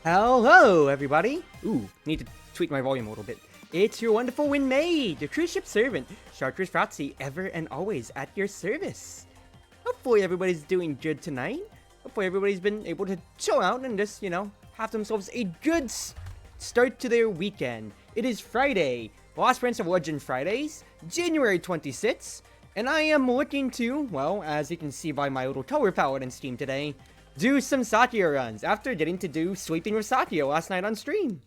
Hello, everybody! Ooh, need to tweak my volume a little bit. It's your Wonderful Wind Maid, the Cruz Ship Servant, Chartreuse Proxy, ever and always at your service. Hopefully everybody's doing good tonight. Hopefully everybody's been able to chill out and just, have themselves a good start to their weekend. It is Friday, Lost Prince of Legend Fridays, January 26th, and I am looking to, well, as you can see by my little color palette in Steam today, do some Sakuya runs after getting to do Sleeping with Sakuya last night on stream.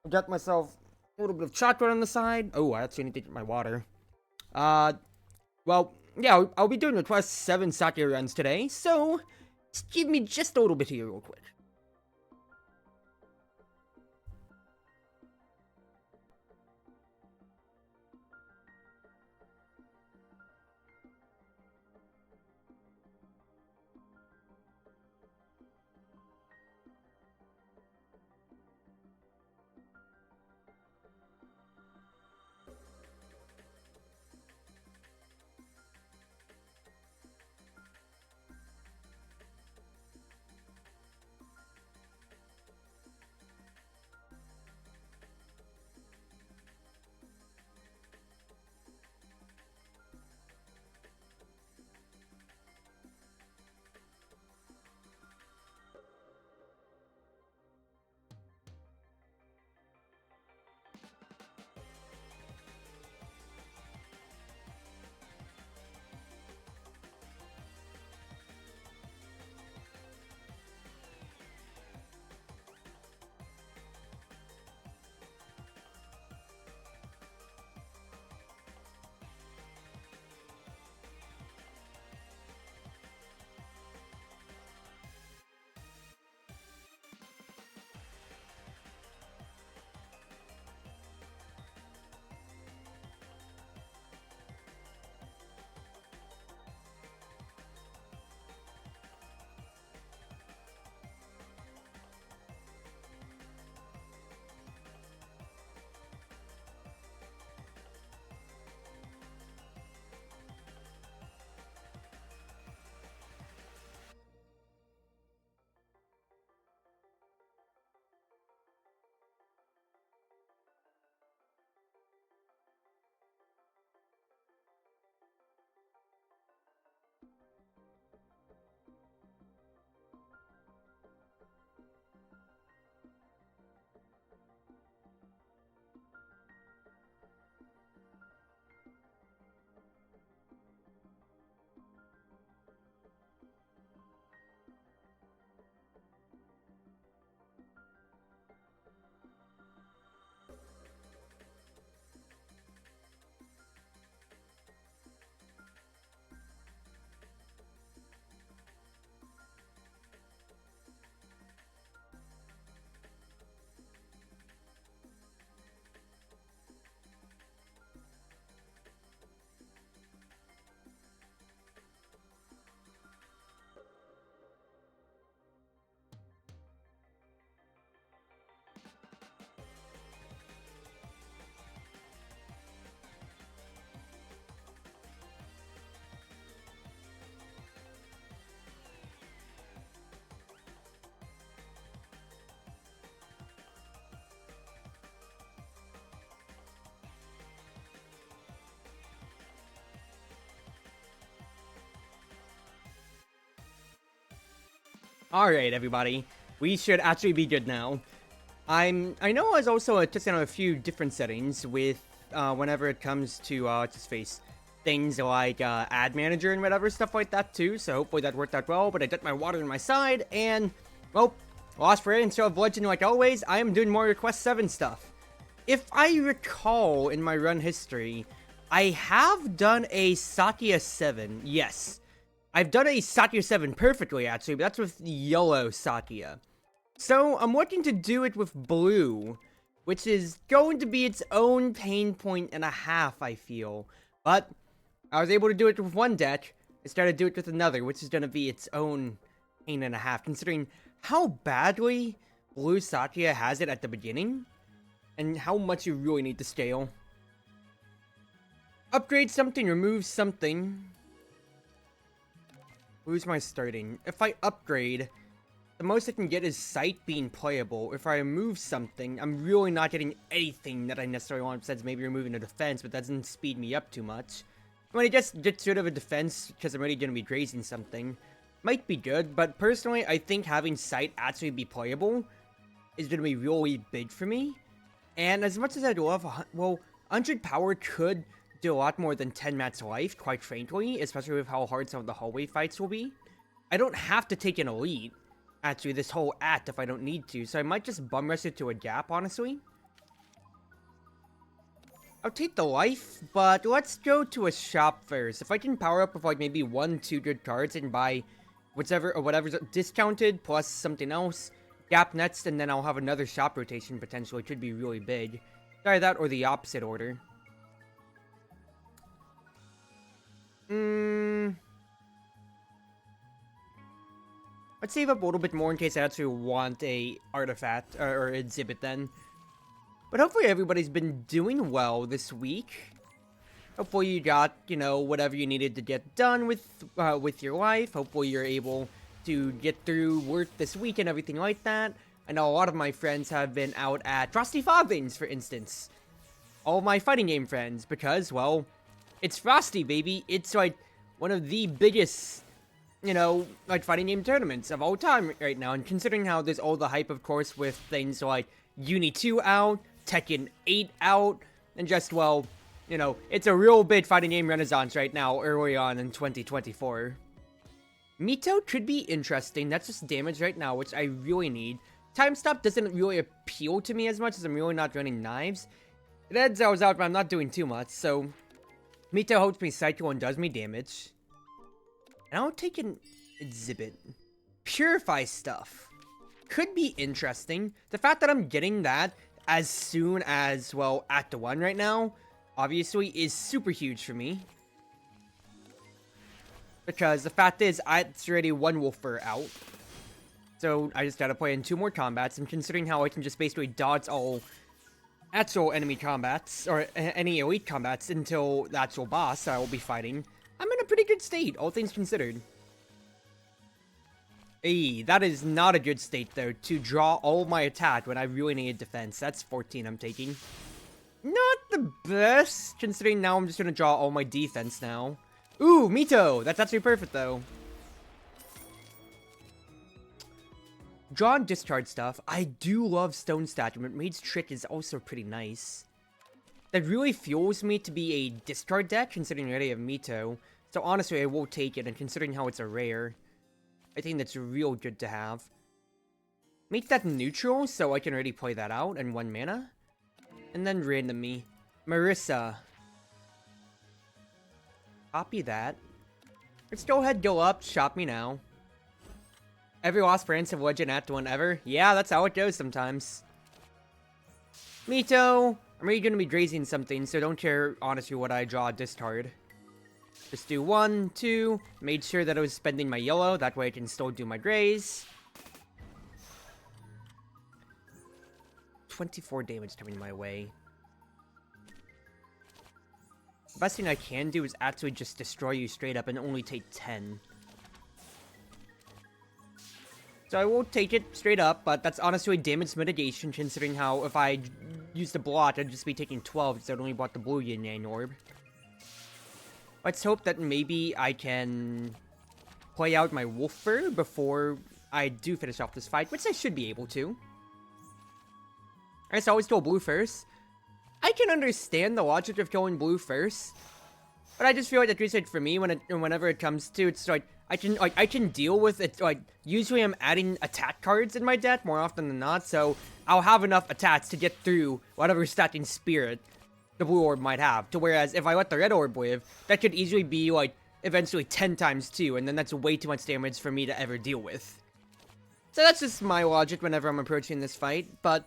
I got myself a little bit of chocolate on the side. Oh, I actually need to get my water. Well, yeah, I'll be doing request 7 Sakuya runs today, so just give me just a little bit here real quick. Alright, everybody. We should actually be good now. I know I was also testing on a few different settings with, whenever it comes to, just face things like, ad manager and whatever, stuff like that too, so hopefully that worked out well, but I got my water on my side, and, well, Lost Prince of Legend like always, I am doing more Request 7 stuff. If I recall in my run history, I have done a Sakuya 7, yes. I've done a Sakuya 7 perfectly, actually, but that's with yellow Sakuya. So, I'm looking to do it with blue, which is going to be its own pain point and a half, I feel. But, I was able to do it with one deck, I started to do it with another, which is going to be its own pain and a half, considering how badly blue Sakuya has it at the beginning, and how much you really need to scale. Upgrade something, remove something. Who's my starting? If I upgrade, the most I can get is sight being playable. If I remove something, I'm really not getting anything that I necessarily want, besides maybe removing a defense, but that doesn't speed me up too much. When I just get rid of a defense because I'm already going to be grazing something, might be good, but personally, I think having sight actually be playable is going to be really big for me. And as much as I'd love, well, 100 power could do a lot more than 10 mats life, quite frankly, especially with how hard some of the hallway fights will be. I don't have to take an elite, actually, this whole act if I don't need to, so I might just bum rush it to a gap, honestly. I'll take the life, but let's go to a shop first. If I can power up with like maybe 1-2 good cards and buy whatever's discounted plus something else, gap next, and then I'll have another shop rotation potentially. It could be really big. Try that or the opposite order. Let's save up a little bit more in case I actually want a artifact or exhibit then. But hopefully everybody's been doing well this week. Hopefully you got, you know, whatever you needed to get done with your life. Hopefully you're able to get through work this week and everything like that. I know a lot of my friends have been out at Frosty Fobbins, for instance. All of my fighting game friends, because, well, it's Frosty, baby. It's, like, one of the biggest, you know, like, fighting game tournaments of all time right now. And considering how there's all the hype, of course, with things like Uni 2 out, Tekken 8 out, and just, well, you know, it's a real big fighting game renaissance right now, early on in 2024. Mito could be interesting. That's just damage right now, which I really need. Time Stop doesn't really appeal to me as much as I'm really not running knives. It adds hours out, but I'm not doing too much, so Mito helps me cycle and does me damage. And I'll take an exhibit. Purify stuff. Could be interesting. The fact that I'm getting that as soon as, well, Act 1 right now, obviously, is super huge for me. Because the fact is, it's already one Wolfer out. So I just gotta play in 2 more combats, and considering how I can just basically dodge all actual enemy combats, or any elite combats until the actual boss I will be fighting, I'm in a pretty good state, all things considered. Hey, that is not a good state, though, to draw all my attack when I really need defense. That's 14 I'm taking. Not the best, considering now I'm just gonna draw all my defense now. Ooh, Mito! That's actually perfect, though. Draw and discard stuff. I do love Stone Statue, but Maid's Trick is also pretty nice. That really fuels me to be a discard deck, considering I already have Mito. So honestly, I will take it, and considering how it's a rare, I think that's real good to have. Make that neutral, so I can already play that out, and 1 mana. And then random me. Marissa. Copy that. Let's go ahead, go up, shop me now. Every lost branch of Legend Act 1 ever? Yeah, that's how it goes sometimes. Mito! I'm really gonna be grazing something, so don't care, honestly, what I draw discard. Just do 1, 2, made sure that I was spending my yellow, that way I can still do my graze. 24 damage coming my way. The best thing I can do is actually just destroy you straight up and only take 10. So I will take it straight up, but that's honestly damage mitigation, considering how if I use the blot, I'd just be taking 12 because I'd only bought the blue yin yang orb. Let's hope that maybe I can play out my Wolfer before I do finish off this fight, which I should be able to. I guess I always go blue first. I can understand the logic of going blue first, but I just feel like at least for me, whenever it comes to, it's like I can deal with it. Like usually, I'm adding attack cards in my deck more often than not, so I'll have enough attacks to get through whatever stacking spirit the blue orb might have. To whereas if I let the red orb live, that could easily be like eventually 10 times 2, and then that's way too much damage for me to ever deal with. So that's just my logic whenever I'm approaching this fight, but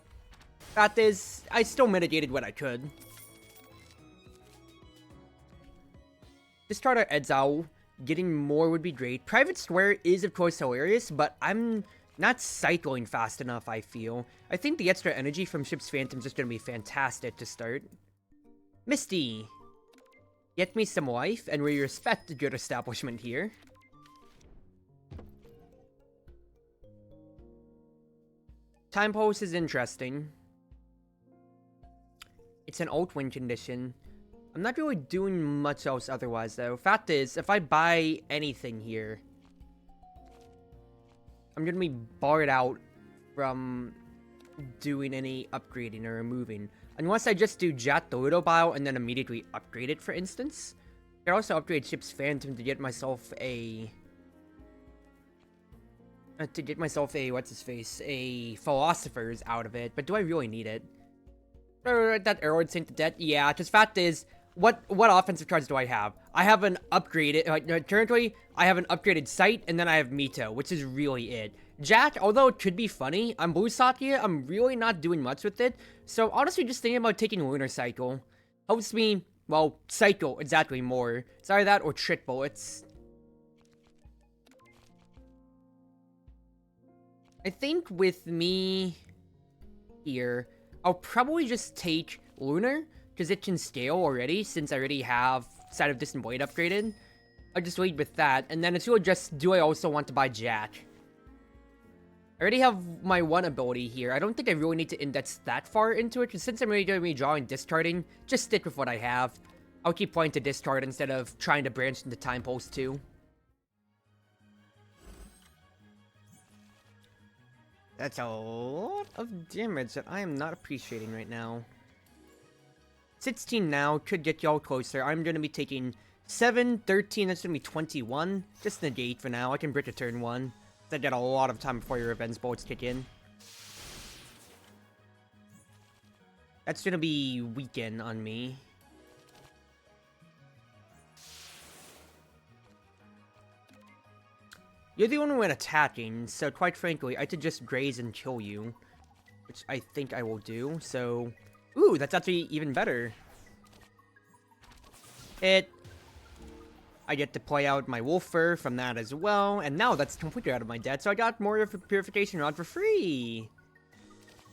fact is, I still mitigated what I could. Discard our Edzao. Getting more would be great. Private Square is, of course, hilarious, but I'm not cycling fast enough, I feel. I think the extra energy from Ship's Phantom is just going to be fantastic to start. Misty. Get me some life, and we respect a good establishment here. Time Pulse is interesting. It's an alt win condition. I'm not really doing much else otherwise, though. Fact is, if I buy anything here, I'm gonna be barred out from doing any upgrading or removing. Unless I just do Jat the Little Bile and then immediately upgrade it, for instance. I could also upgrade Ship's Phantom to get myself a... what's-his-face? A Philosopher's out of it. But do I really need it? That arrow would sink to death? Yeah, because fact is, what offensive cards do I have? I have an upgraded... currently, I have an upgraded Sight, and then I have Mito, which is really it. Jack, although it could be funny, on Blue Sakuya, I'm really not doing much with it. So, honestly, just thinking about taking Lunar Cycle helps me, well, cycle exactly more. It's either that or Trick Bullets. I think with me here, I'll probably just take Lunar, because it can scale already, since I already have Side of Distant Blade upgraded. I'll just wait with that, and then it's really just, do I also want to buy Jack? I already have my one ability here. I don't think I really need to index that far into it, because since I'm already going to be drawing discarding, just stick with what I have. I'll keep playing to discard instead of trying to branch into Time Pulse too. That's a lot of damage that I am not appreciating right now. 16 now, could get y'all closer. I'm going to be taking 7, 13, that's going to be 21. Just negate for now. I can bridge a turn 1. I get a lot of time before your Revenge Bolts kick in. That's going to be weaken on me. You're the only one attacking, so quite frankly, I could just graze and kill you. Which I think I will do, so... Ooh, that's actually even better. I get to play out my wolf fur from that as well, and now that's completely out of my debt, so I got more of a purification rod for free!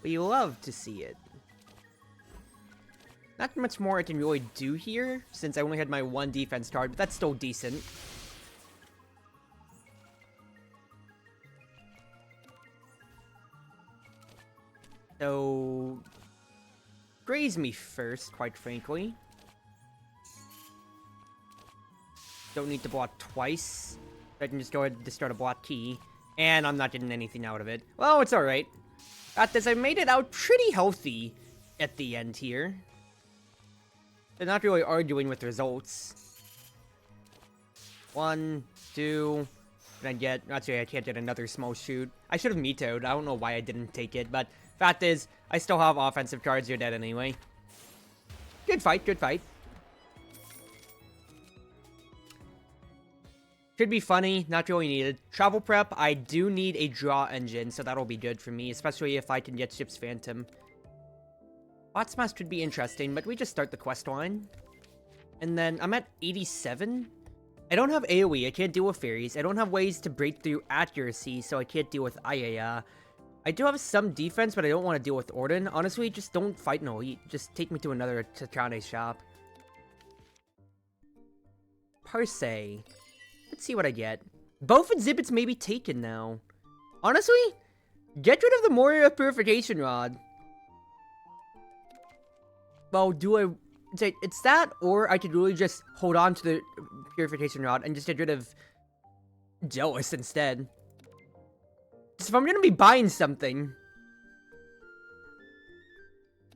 We love to see it. Not much more I can really do here, since I only had my one defense card, but that's still decent. So... graze me first, quite frankly. Don't need to block twice. I can just go ahead and discard a block key. And I'm not getting anything out of it. Well, it's alright. At this, I made it out pretty healthy at the end here. They're not really arguing with results. 1, 2... Can I get... Actually, I can't get another small shoot. I should have Mito'd. I don't know why I didn't take it, but... Fact is, I still have offensive cards. You're dead anyway. Good fight, good fight. Could be funny, not really needed. Travel prep, I do need a draw engine, so that'll be good for me, especially if I can get Ship's Phantom. Bot Smash could be interesting, but we just start the quest line. And then I'm at 87. I don't have AoE, I can't deal with fairies. I don't have ways to break through accuracy, so I can't deal with Ayaya. I do have some defense, but I don't want to deal with Orden. Honestly, just don't fight an elite. Just take me to another Takane shop. Per se. Let's see what I get. Both exhibits may be taken now. Honestly, get rid of the Moria Purification Rod. Well, do I... It's that, or I could really just hold on to the Purification Rod and just get rid of Jealous instead. So if I'm gonna be buying something...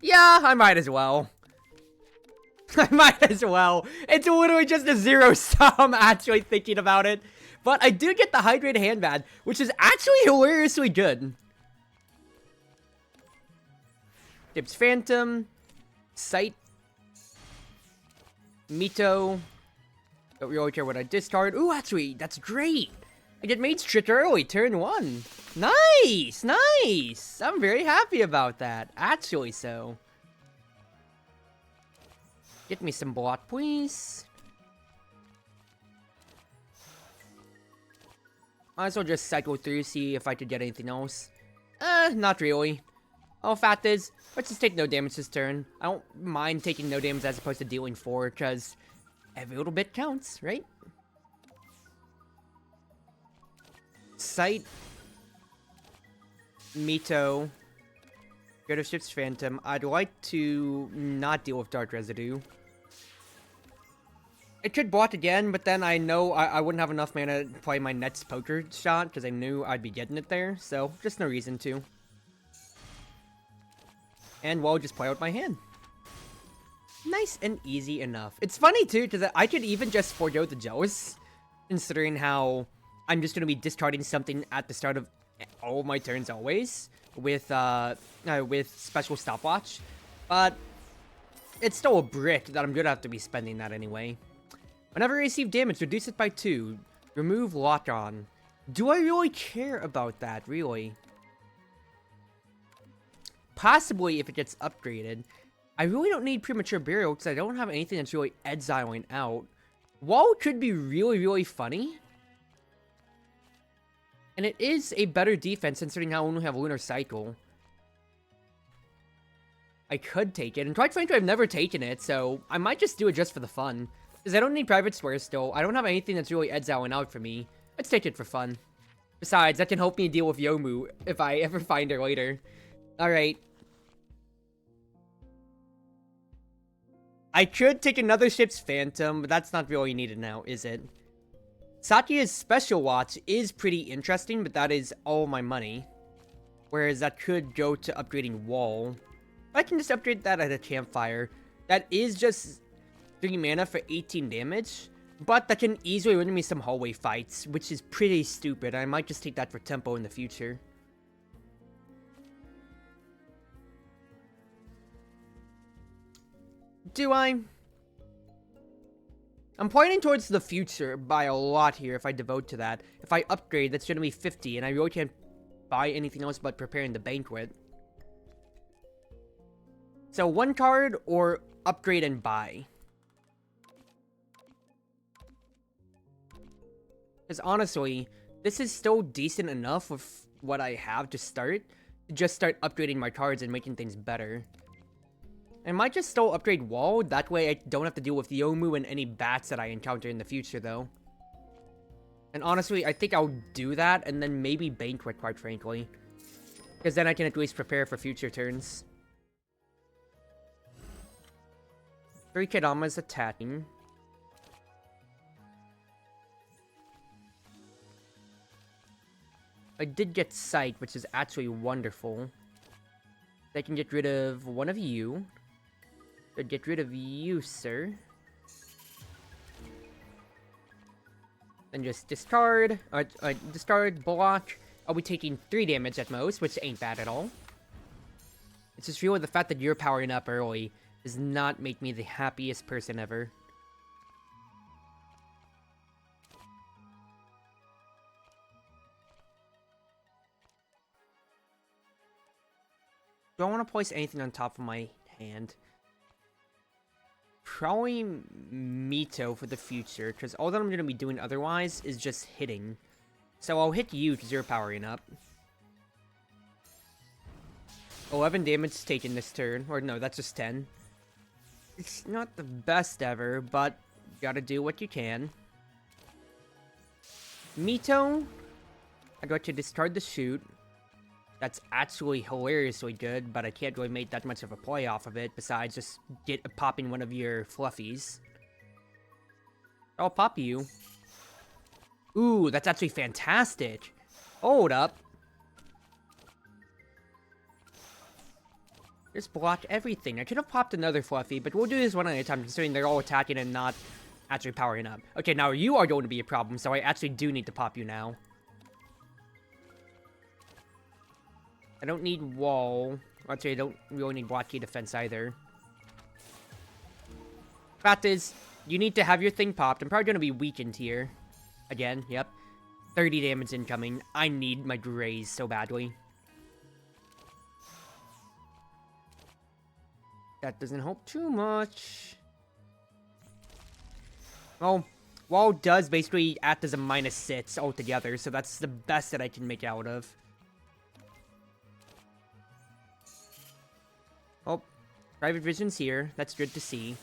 Yeah, I might as well. I might as well. It's literally just a zero sum, actually thinking about it. But I do get the Hydrated Handbag, which is actually hilariously good. Ship's Phantom. Sight. Mito. Don't really care what I discard. Ooh, actually, that's great. I get Mage's Trick early, turn 1. Nice, nice. I'm very happy about that. Actually, so. Get me some block, please. Might as well just cycle through, see if I could get anything else. Not really. Oh, fact is, let's just take no damage this turn. I don't mind taking no damage as opposed to dealing 4, because every little bit counts, right? Sight. Mito. Go to Ship's Phantom. I'd like to not deal with Dark Residue. I could block again, but then I know I wouldn't have enough mana to play my next poker shot, because I knew I'd be getting it there, so just no reason to. And we'll just play out my hand. Nice and easy enough. It's funny too, because I could even just forego the Jealous, considering how I'm just going to be discarding something at the start of all of my turns always, with special stopwatch. But it's still a brick that I'm going to have to be spending that anyway. Whenever I receive damage, reduce it by 2. Remove lock on. Do I really care about that, really? Possibly if it gets upgraded. I really don't need Premature Burial because I don't have anything that's really exiling out. Wall could be really, really funny. And it is a better defense considering how I only have Lunar Cycle. I could take it. And quite frankly, I've never taken it, so I might just do it just for the fun. Because I don't need Private Swear still. I don't have anything that's really exiling out for me. Let's take it for fun. Besides, that can help me deal with Yomu if I ever find her later. Alright. I could take another Ship's Phantom, but that's not really needed now, is it? Sakuya's Special Watch is pretty interesting, but that is all my money. Whereas that could go to upgrading Wall. But I can just upgrade that at a Campfire. That is just 3 mana for 18 damage. But that can easily win me some hallway fights, which is pretty stupid. I might just take that for tempo in the future. Do I? I'm pointing towards the future by a lot here if I devote to that. If I upgrade, that's going to be 50, and I really can't buy anything else but preparing the banquet. So 1 card or upgrade and buy. Because honestly, this is still decent enough with what I have to start. To just start upgrading my cards and making things better. I might just still upgrade Wall, that way I don't have to deal with Yomu and any bats that I encounter in the future, though. And honestly, I think I'll do that, and then maybe Banquet, quite frankly. Because then I can at least prepare for future turns. 3 Kadama's attacking. I did get Sight, which is actually wonderful. I can get rid of one of you. Get rid of you, sir. Then just discard, discard, block. I'll be taking 3 damage at most, which ain't bad at all. It's just really the fact that you're powering up early does not make me the happiest person ever. Do I want to place anything on top of my hand? Probably Mito for the future, because all that I'm going to be doing otherwise is just hitting. So I'll hit you because you're powering up. 11 damage taken this turn. Or no, that's just 10. It's not the best ever, but gotta do what you can. Mito, I got to discard the shoot. That's actually hilariously good, but I can't really make that much of a play off of it, besides just popping one of your fluffies. I'll pop you. Ooh, that's actually fantastic. Hold up. Just block everything. I could have popped another fluffy, but we'll do this one at a time, considering they're all attacking and not actually powering up. Okay, now you are going to be a problem, so I actually do need to pop you now. I don't need Wall. Actually, I don't really need blockade defense either. Fact is, you need to have your thing popped. I'm probably going to be weakened here. Again, yep. 30 damage incoming. I need my Graze so badly. That doesn't help too much. Well, Wall does basically act as a -6 altogether, so that's the best that I can make out of. Oh, Private Vision's here. That's good to see.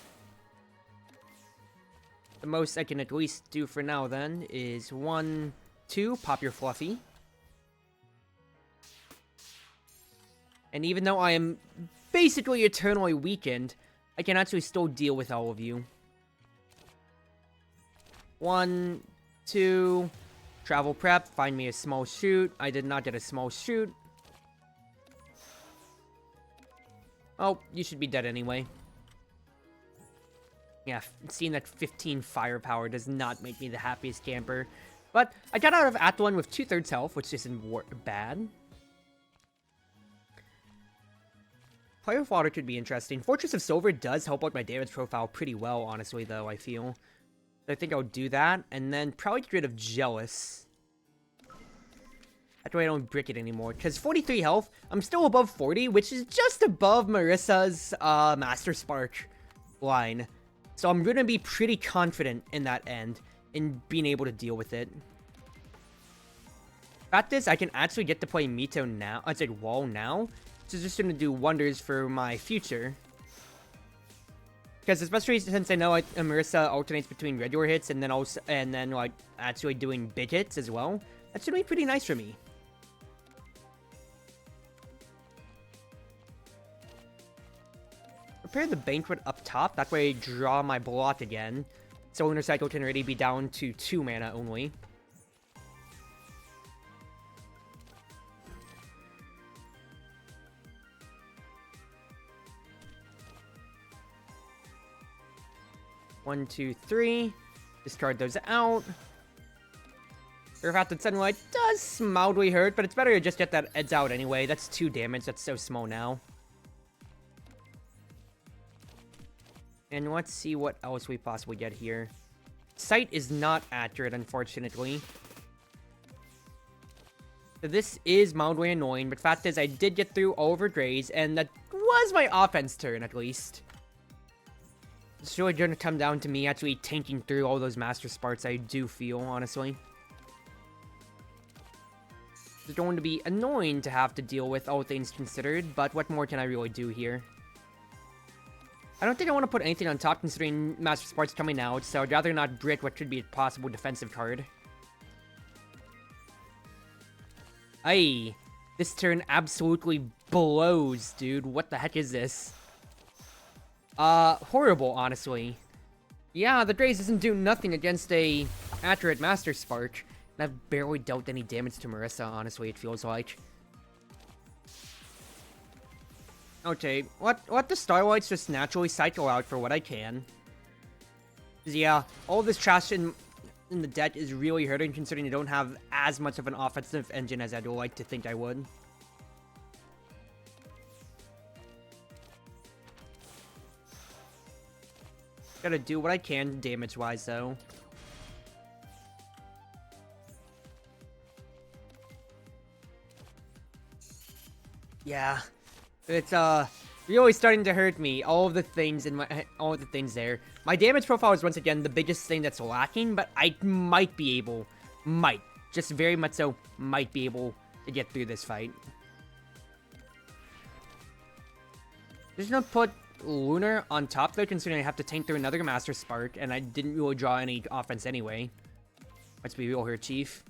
The most I can at least do for now, then, is 1, 2, pop your Fluffy. And even though I am basically eternally weakened, I can actually still deal with all of you. 1, 2, travel prep, find me a small shoot. I did not get a small shoot. Oh, you should be dead anyway. Yeah, seeing that 15 firepower does not make me the happiest camper. But I got out of Act 1 with 2/3 health, which isn't bad. Fire of Water could be interesting. Fortress of Silver does help out my damage profile pretty well, honestly, though, I feel. So I think I'll do that, and then probably get rid of Jealous. That way I don't brick it anymore. Because 43 health, I'm still above 40, which is just above Marissa's Master Spark line. So I'm going to be pretty confident in that end, in being able to deal with it. Fact is, I can actually get to play Mito now. I'd say Wall now. So it's just going to do wonders for my future. Because especially since I know Marissa alternates between regular hits and then like actually doing big hits as well. That's going to be pretty nice for me. Prepare the Banquet up top. That way I draw my block again. So Lunar Cycle can already be down to 2 mana only. One, 2, 3. Discard those out. Refracted Sunlight does mildly hurt, but it's better to just get that Eds out anyway. That's 2 damage. That's so small now. And let's see what else we possibly get here. Sight is not accurate, unfortunately. So this is mildly annoying, but fact is I did get through all of her Greys, and that was my offense turn, at least. It's really going to come down to me actually tanking through all those Master Sparks, I do feel, honestly. It's going to be annoying to have to deal with, all things considered, but what more can I really do here? I don't think I want to put anything on top considering Master Sparks coming out, so I'd rather not brick what could be a possible defensive card. Aye, this turn absolutely blows, dude. What the heck is this? Horrible, honestly. Yeah, the Graze doesn't do nothing against a accurate Master Spark. And I've barely dealt any damage to Marissa, honestly, it feels like. Okay, let the Starlights just naturally cycle out for what I can. 'Cause yeah, all this trash in the deck is really hurting considering you don't have as much of an offensive engine as I'd like to think I would. Gotta do what I can damage-wise, though. Yeah. It's, really starting to hurt me. All of the things there. My damage profile is once again the biggest thing that's lacking, but I might be able, just very much so, might be able to get through this fight. Just gonna put Lunar on top though, considering I have to tank through another Master Spark, and I didn't really draw any offense anyway. Let's be real here, Chief.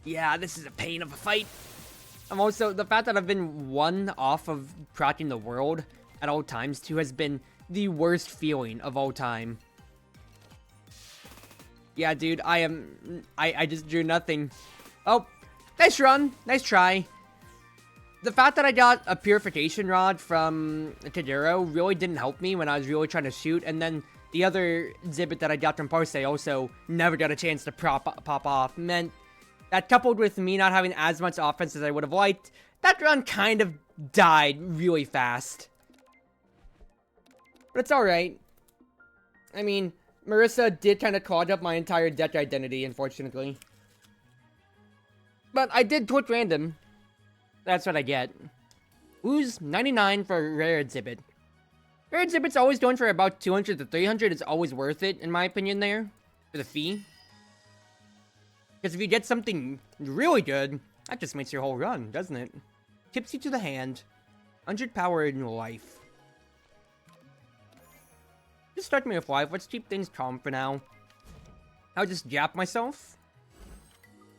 Yeah, this is a pain of a fight. I'm also, the fact that I've been 1 off of cracking the world at all times too has been the worst feeling of all time. Yeah, dude, I just drew nothing. Oh, nice run, nice try. The fact that I got a Purification Rod from Kagero really didn't help me when I was really trying to shoot, and then the other exhibit that I got from Parse also never got a chance to pop off, meant that coupled with me not having as much offense as I would have liked, that run kind of died really fast. But it's alright. I mean, Marissa did kind of clog up my entire deck identity, unfortunately. But I did click random. That's what I get. Ooze 99 for a rare exhibit. Rare exhibit's always going for about 200 to 300. It's always worth it, in my opinion, there. For the fee. Because if you get something really good, that just makes your whole run, doesn't it? Tips you to the hand. 100 power in life. Just start me with life. Let's keep things calm for now. I'll just jap myself.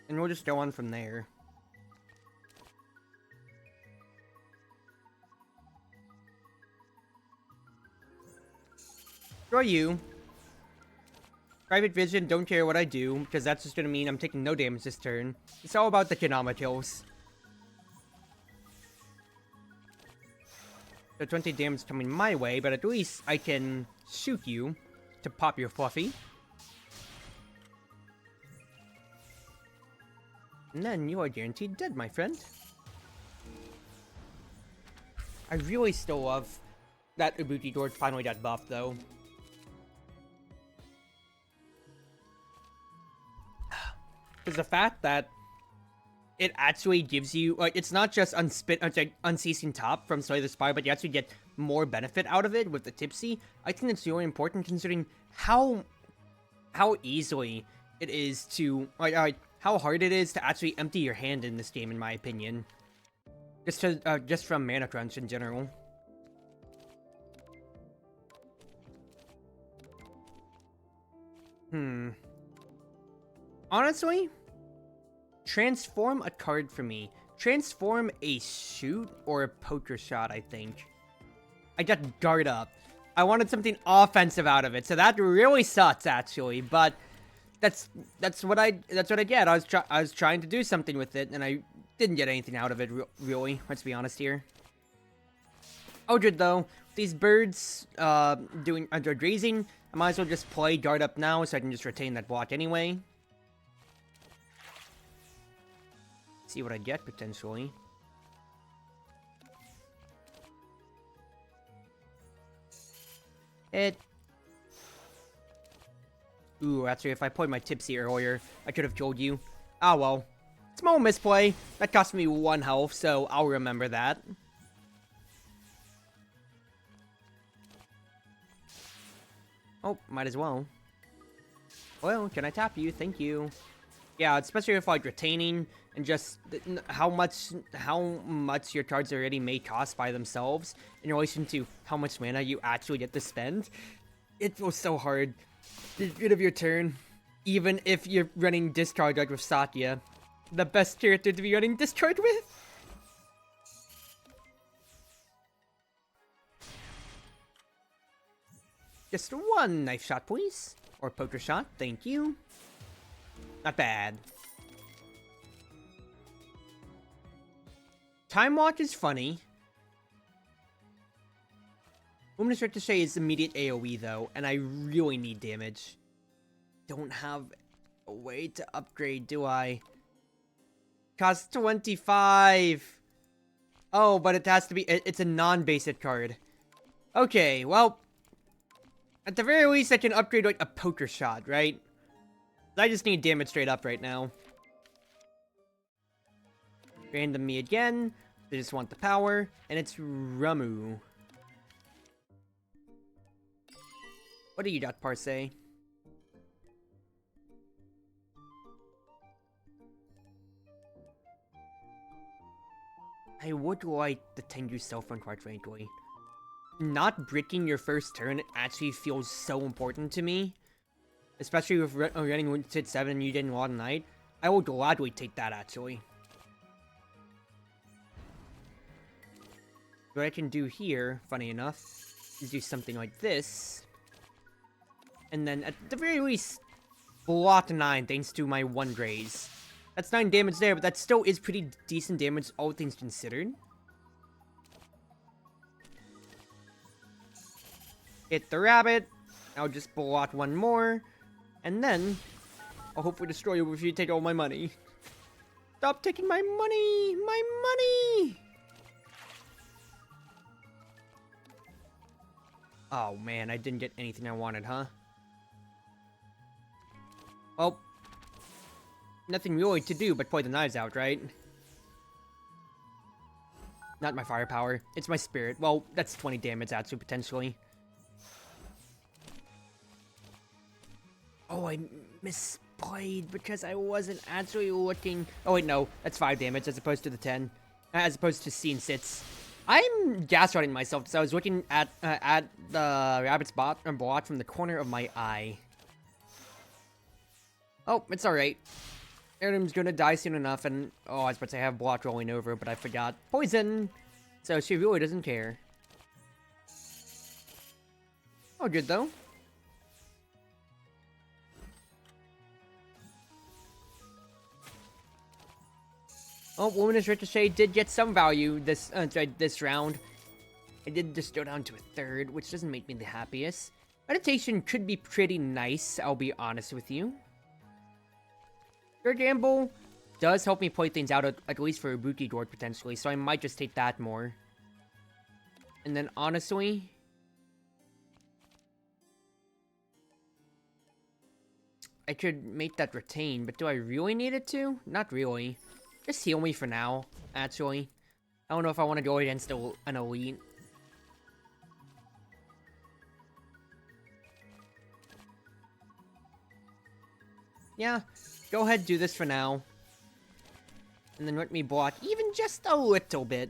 And we'll just go on from there. Screw you. Private vision, don't care what I do, because that's just gonna mean I'm taking no damage this turn. It's all about the Konama kills. So 20 damage coming my way, but at least I can shoot you to pop your fluffy. And then you are guaranteed dead, my friend. I really still love that Ibuki Door finally got buffed, though. Because the fact that it actually gives you, like, it's not just unceasing top from Slay the Spire, but you actually get more benefit out of it with the Tipsy. I think it's really important considering how easily it is to, how hard it is to actually empty your hand in this game, in my opinion. Just from mana crunch in general. Honestly, transform a card for me. Transform a shoot or a poker shot, I think. I got guard up. I wanted something offensive out of it, so that really sucks actually, but that's what I get. I was trying to do something with it, and I didn't get anything out of it really. Let's be honest here. Oh, good though. These birds are grazing. I might as well just play guard up now, so I can just retain that block anyway. See what I get potentially. Ooh, actually, if I played my Tipsy earlier, I could have told you. Ah, well. Small misplay. That cost me 1 health, so I'll remember that. Oh, might as well. Well, can I tap you? Thank you. Yeah, especially if, like, retaining and just how much your cards already may cost by themselves in relation to how much mana you actually get to spend. It feels so hard to get rid of your turn, even if you're running discard like with Sakuya, the best character to be running discard with. Just one knife shot, please. Or poker shot, thank you. Not bad. Time Watch is funny. Luminous Ricochet is immediate AoE though, and I really need damage. Don't have a way to upgrade, do I? Costs 25! Oh, but it has to be, it's a non-basic card. Okay, well, at the very least I can upgrade like a poker shot, right? I just need damage straight up right now. Random me again. They just want the power, and it's Ramu. What do you got, Parse? I would like the Tengu cell phone card, frankly. Not breaking your first turn actually feels so important to me. Especially with running Wounded 7 and you getting a lot of Night. I will gladly take that, actually. What I can do here, funny enough, is do something like this. And then, at the very least, block 9 thanks to my 1 graze. That's 9 damage there, but that still is pretty decent damage, all things considered. Hit the rabbit. I'll just block 1 more. And then, I'll hopefully destroy you if you take all my money. Stop taking my money! My money! Oh man, I didn't get anything I wanted, huh? Well, nothing really to do but play the knives out, right? Not my firepower, it's my spirit. Well, that's 20 damage actually, potentially. Oh, I misplayed because I wasn't actually looking. Oh wait, no, that's 5 damage as opposed to the 10. As opposed to seeing sits. I'm gaslighting myself because I was looking at the rabbit's block from the corner of my eye. Oh, it's alright. Airdom's gonna die soon enough, and oh, I was about to say I have block rolling over, but I forgot. Poison! So she really doesn't care. Oh, good though. Oh, Luminous Ricochet did get some value this round. I did just go down to a third, which doesn't make me the happiest. Meditation could be pretty nice, I'll be honest with you. Your gamble does help me play things out, at least for a Ibuki Gourd potentially, so I might just take that more. And then honestly, I could make that retain, but do I really need it to? Not really. Just heal me for now, actually. I don't know if I want to go against an elite. Yeah, go ahead, do this for now. And then let me block even just a little bit.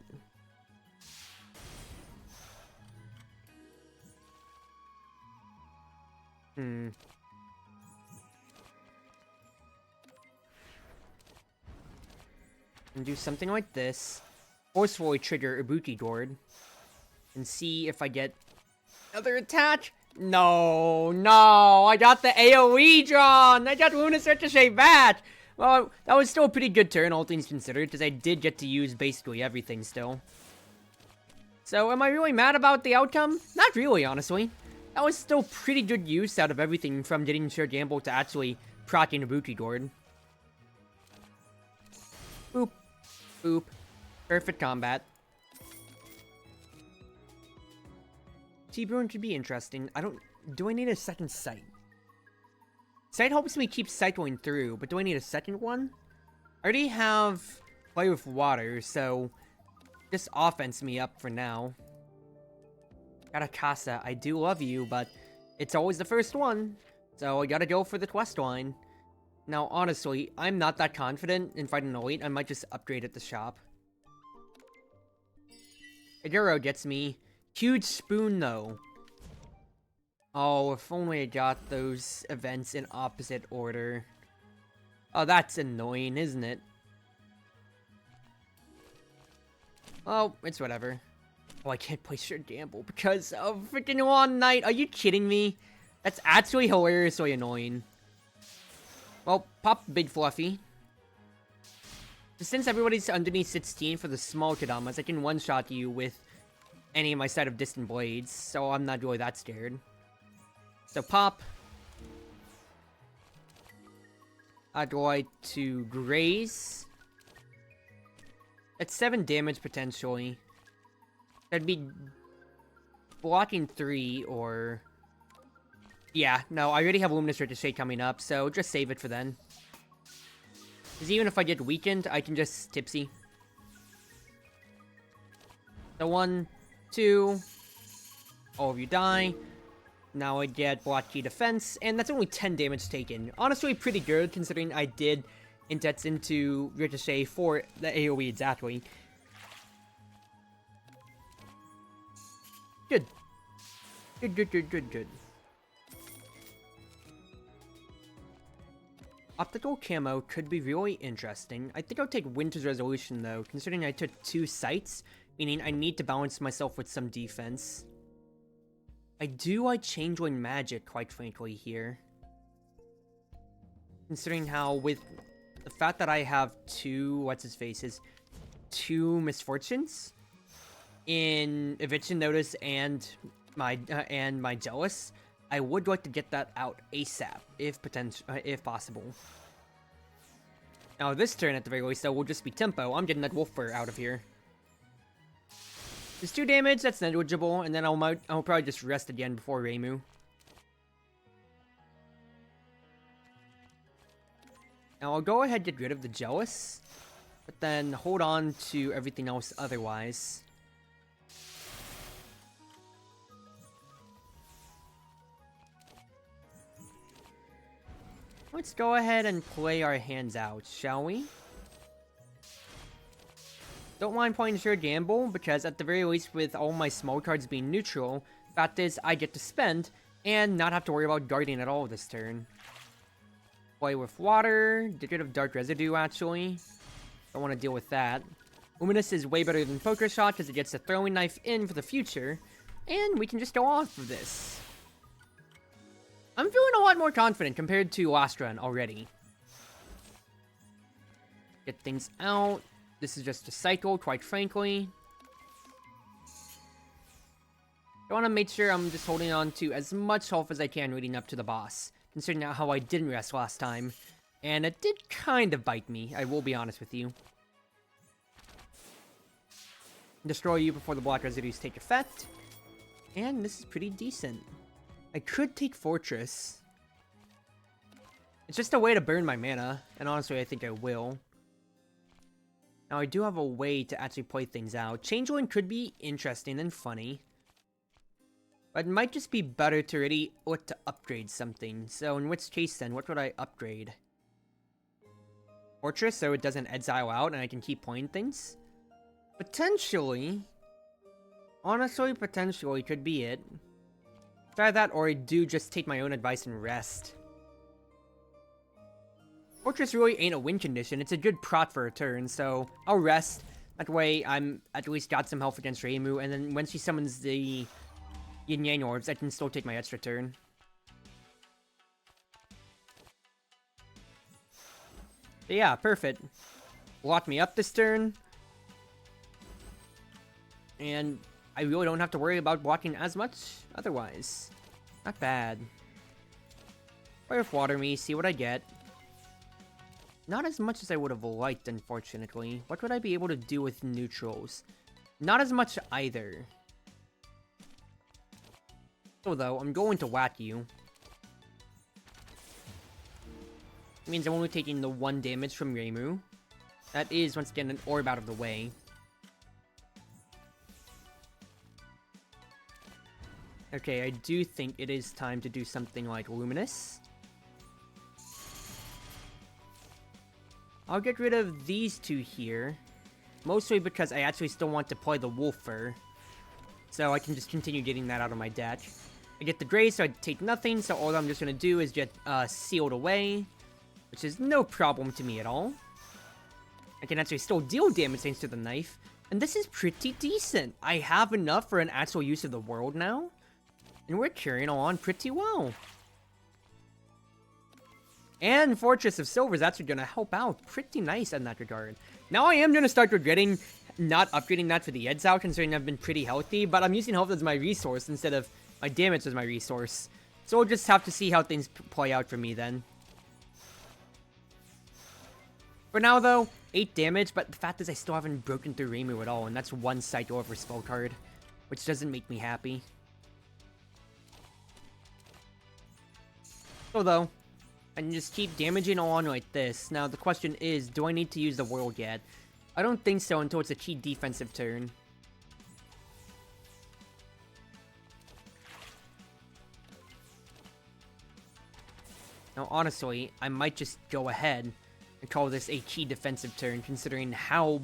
And do something like this. Forcefully trigger Ibuki Gourd. And see if I get another attack. No, I got the AoE drawn! I got Luminous Ricochet back! Well, that was still a pretty good turn, all things considered, because I did get to use basically everything still. So, am I really mad about the outcome? Not really, honestly. That was still pretty good use out of everything from getting Sure Gamble to actually proccing Ibuki Gourd. Boop. Boop. Perfect combat. T-Bruin could be interesting. Do I need a second sight? Sight helps me keep cycling through, but do I need a second one? I already have Play with Water, so just offense me up for now. Katakasa, I do love you, but it's always the first one, so I gotta go for the quest line. Now, honestly, I'm not that confident in fighting an elite. I might just upgrade at the shop. Aguro gets me. Huge spoon, though. Oh, if only I got those events in opposite order. Oh, that's annoying, isn't it? Oh, it's whatever. Oh, I can't play Sure Gamble because of freaking One Night. Are you kidding me? That's actually hilariously annoying. Well, pop Big Fluffy. Since everybody's underneath 16 for the small Kodamas, I can one-shot you with any of my set of distant blades, so I'm not really that scared. So pop. I'd like to graze. That's 7 damage potentially. That'd be blocking 3 or... Yeah, no, I already have Luminous Ricochet coming up, so just save it for then. Because even if I get weakened, I can just Tipsy. So 1, 2, all of you die. Now I get Block Key Defense, and that's only 10 damage taken. Honestly, pretty good, considering I did index into Ricochet for the AoE exactly. Good. Good. Optical Camo could be really interesting. I think I'll take Winter's Resolution, though, considering I took 2 sights, meaning I need to balance myself with some defense. I do like Changeling Magic, quite frankly, here. Considering how, with the fact that I have 2 Misfortunes in Eviction Notice and my Jealous, I would like to get that out ASAP, if possible. Now, this turn, at the very least, though, will just be Tempo. I'm getting that Wolf Fur out of here. There's 2 damage, that's negligible, and then I'll probably just rest again before Reimu. Now, I'll go ahead and get rid of the Jealous, but then hold on to everything else otherwise. Let's go ahead and play our hands out, shall we? Don't mind playing Sure Gamble, because at the very least with all my small cards being neutral, fact is I get to spend, and not have to worry about guarding at all this turn. Play with water. Get rid of dark residue, actually. Don't want to deal with that. Luminous is way better than Poker Shot because it gets a throwing knife in for the future. And we can just go off of this. I'm feeling a lot more confident compared to last run already. Get things out. This is just a cycle, quite frankly. I want to make sure I'm just holding on to as much health as I can leading up to the boss. Considering how I didn't rest last time. And it did kind of bite me, I will be honest with you. Destroy you before the black residues take effect. And this is pretty decent. I could take Fortress. It's just a way to burn my mana. And honestly, I think I will. Now, I do have a way to actually play things out. Changeling could be interesting and funny. But it might just be better to really look to upgrade something. So in which case then, what would I upgrade? Fortress, so it doesn't exile out and I can keep playing things? Potentially. Honestly, potentially could be it. Try that, or I do just take my own advice and rest. Fortress really ain't a win condition, it's a good prot for a turn, so I'll rest. That way I'm at least got some health against Reimu, and then when she summons the Yin Yang Orbs, I can still take my extra turn. But yeah, perfect. Lock me up this turn. And I really don't have to worry about blocking as much otherwise. Not bad. Play with Water Me, see what I get. Not as much as I would have liked, unfortunately. What would I be able to do with neutrals? Not as much either. So though, I'm going to whack you. It means I'm only taking the 1 damage from Reimu. That is, once again, an orb out of the way. Okay, I do think it is time to do something like Luminous. I'll get rid of these two here. Mostly because I actually still want to play the Wolf Fur. So I can just continue getting that out of my deck. I get the Gray, so I take nothing, so all I'm just going to do is get Sealed Away. Which is no problem to me at all. I can actually still deal damage thanks to the knife. And this is pretty decent. I have enough for an actual use of the world now. And we're carrying on pretty well. And Fortress of Silver is actually going to help out pretty nice in that regard. Now I am going to start regretting not upgrading that for the Exile, considering I've been pretty healthy. But I'm using health as my resource instead of my damage as my resource. So we'll just have to see how things play out for me then. For now, though, 8 damage, but the fact is I still haven't broken through Reimu at all, and that's 1 cycle over spell card, which doesn't make me happy. So, though, I can just keep damaging on like this. Now, the question is, do I need to use the world yet? I don't think so until it's a key defensive turn. Now, honestly, I might just go ahead and call this a key defensive turn, considering how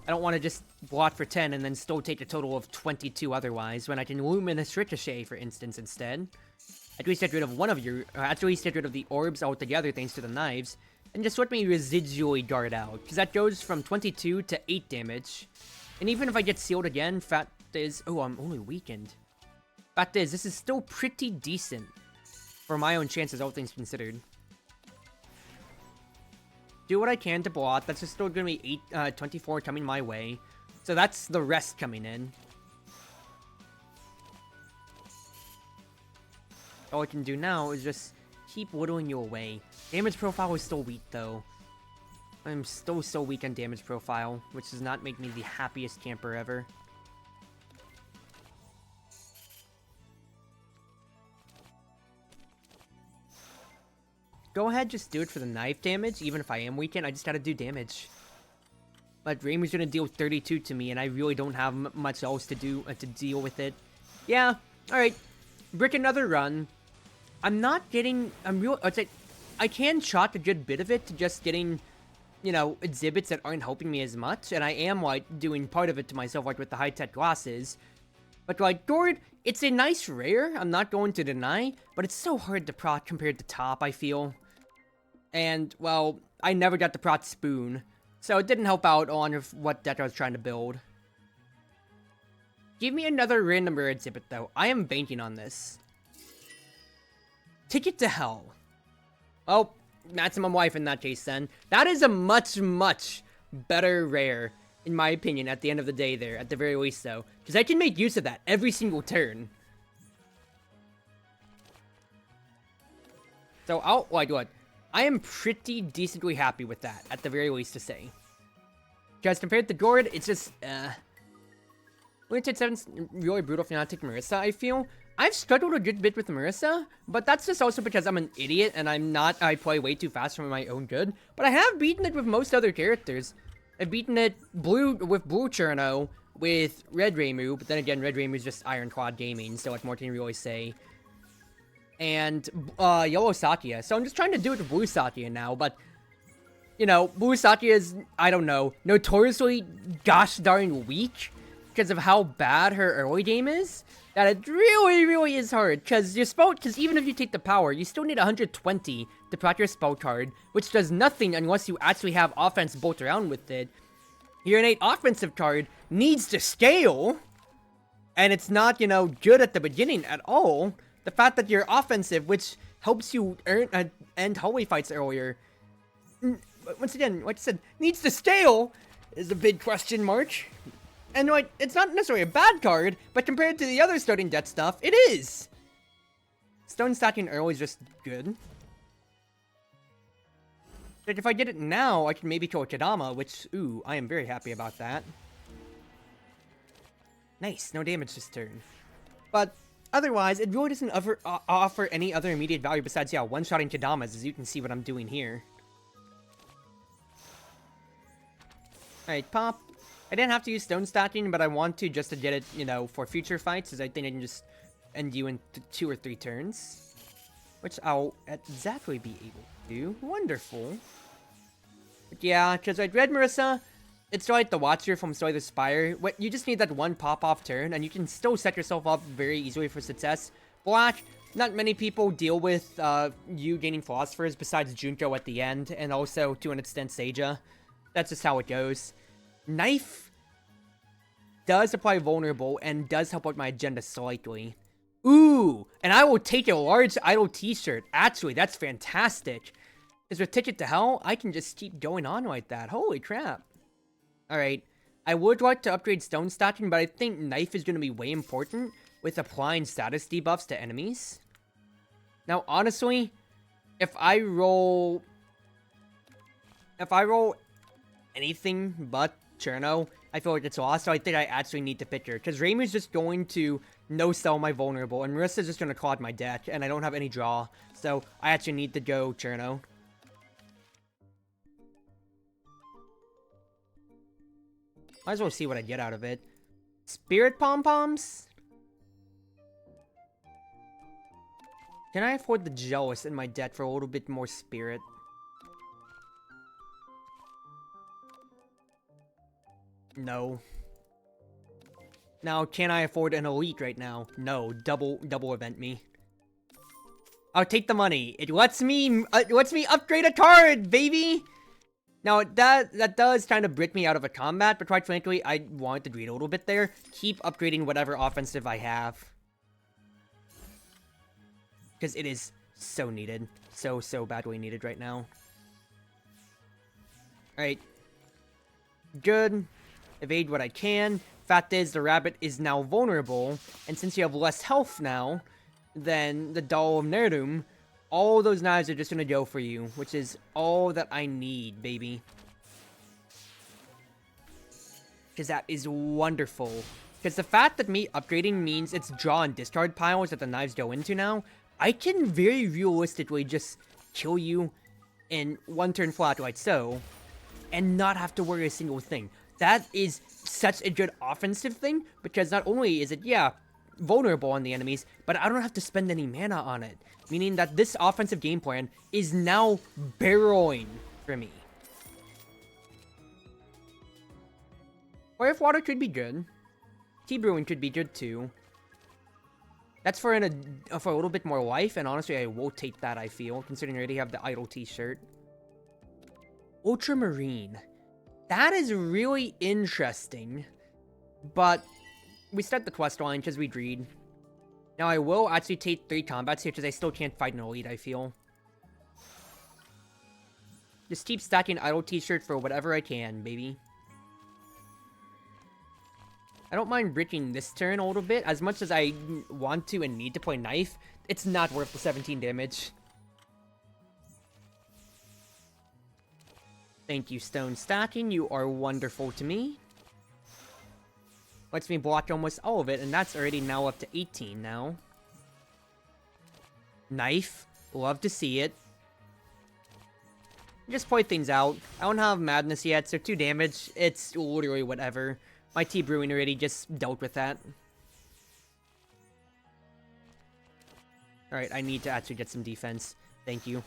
I don't want to just block for 10 and then still take a total of 22 otherwise, when I can Luminous Ricochet, for instance, instead. At least get rid of one of your, at least get rid of the orbs altogether thanks to the knives, and just let me residually guard out, because that goes from 22 to 8 damage. And even if I get sealed again, fact is, oh, I'm only weakened. Fact is, this is still pretty decent for my own chances, all things considered. Do what I can to block. That's just still going to be 24 coming my way. So that's the rest coming in. All I can do now is just keep whittling you away. Damage profile is still weak, though. I'm still so weak on damage profile, which does not make me the happiest camper ever. Go ahead, just do it for the knife damage, even if I am weakened, I just gotta do damage. But Reimu's gonna deal 32 to me, and I really don't have much else to do to deal with it. Yeah, alright. Brick another run. I'm not getting, it's like, I can chalk a good bit of it to just getting, you know, exhibits that aren't helping me as much, and I am, like, doing part of it to myself, like with the high-tech glasses. But, like, Gord, it's a nice rare, I'm not going to deny, but it's so hard to proc compared to top, I feel. And, well, I never got the Prot Spoon, so it didn't help out on what deck I was trying to build. Give me another random rare exhibit, though. I am banking on this. Ticket to Hell. Oh, Maximum Life in that case, then. That is a much, much better rare, in my opinion, at the end of the day there, at the very least, though. Because I can make use of that every single turn. So, I am pretty decently happy with that, at the very least to say. Because compared to Gord, it's just, Limited 7's really brutal if you're not taking Marissa, I feel. I've struggled a good bit with Marissa, but that's just also because I'm an idiot and I play way too fast for my own good. But I have beaten it with most other characters. I've beaten it with Blue Cherno, with Red Reimu, but then again, Red Reimu is just Ironclad Gaming, so what more can you really say? And, Yellow Sakuya. So I'm just trying to do it with Blue Sakuya now, but, you know, Blue Sakuya is, I don't know, notoriously gosh darn weak because of how bad her early game is. That it really, really is hard, because even if you take the power, you still need 120 to proc your spell card, which does nothing unless you actually have offense built around with it. Your innate offensive card needs to scale, and it's not, you know, good at the beginning at all. The fact that you're offensive, which helps you end hallway fights earlier, once again, like I said, needs to scale, is a big question mark. And, like, it's not necessarily a bad card, but compared to the other starting debt stuff, it is! Stone stacking early is just good. Like, if I get it now, I can maybe kill a Kadama, which, ooh, I am very happy about that. Nice, no damage this turn. But, otherwise, it really doesn't offer any other immediate value besides, yeah, one-shotting Kadamas, as you can see what I'm doing here. Alright, pop. I didn't have to use stone stacking, but I want to just to get it, you know, for future fights, as I think I can just end you in 2 or 3 turns. Which I'll exactly be able to do. Wonderful. But yeah, because like Red Marissa, it's like the Watcher from Story the Spire. You just need that one pop-off turn, and you can still set yourself up very easily for success. Black, not many people deal with you gaining Philosophers besides Junko at the end, and also, to an extent, Seija. That's just how it goes. Knife does apply vulnerable and does help out my agenda slightly. Ooh, and I will take a large idle t-shirt. Actually, that's fantastic. Because with Ticket to Hell, I can just keep going on like that. Holy crap. Alright, I would like to upgrade stone stacking, but I think knife is going to be way important with applying status debuffs to enemies. Now, honestly, if I roll anything but Cherno, I feel like it's lost, so I think I actually need to pick her. Because Reimu's just going to no-sell my vulnerable, and Marissa's just going to clog my deck, and I don't have any draw. So, I actually need to go Cherno. Might as well see what I get out of it. Spirit Pom-Poms? Can I afford the Jealous in my deck for a little bit more spirit? No. Now, can I afford an elite right now? No. Double event me. I'll take the money. It lets me upgrade a card, baby! Now, that does kind of brick me out of a combat, but quite frankly, I wanted to greed a little bit there. Keep upgrading whatever offensive I have. Because it is so needed. So badly needed right now. Alright. Good. Evade what I can. Fact is, the rabbit is now vulnerable, and since you have less health now than the Doll of Nerdum, all those knives are just gonna go for you, which is all that I need, baby. Because that is wonderful. Because the fact that me upgrading means it's draw and discard piles that the knives go into now, I can very realistically just kill you in one turn flat like so, and not have to worry a single thing. That is such a good offensive thing, because not only is it, yeah, vulnerable on the enemies, but I don't have to spend any mana on it. Meaning that this offensive game plan is now barreling for me. Or if water could be good. Tea brewing could be good too. That's for a little bit more life, and honestly I will take that, I feel, considering I already have the idle t-shirt. Ultramarine. That is really interesting. But we start the quest line because we agreed. Now I will actually take 3 combats here because I still can't fight an elite, I feel. Just keep stacking idle t-shirt for whatever I can, baby. I don't mind breaking this turn a little bit. As much as I want to and need to play knife, it's not worth the 17 damage. Thank you, Stone Stacking. You are wonderful to me. Lets me block almost all of it, and that's already now up to 18 now. Knife. Love to see it. Just play things out. I don't have Madness yet, so 2 damage. It's literally whatever. My T-Brewing already just dealt with that. Alright, I need to actually get some defense. Thank you.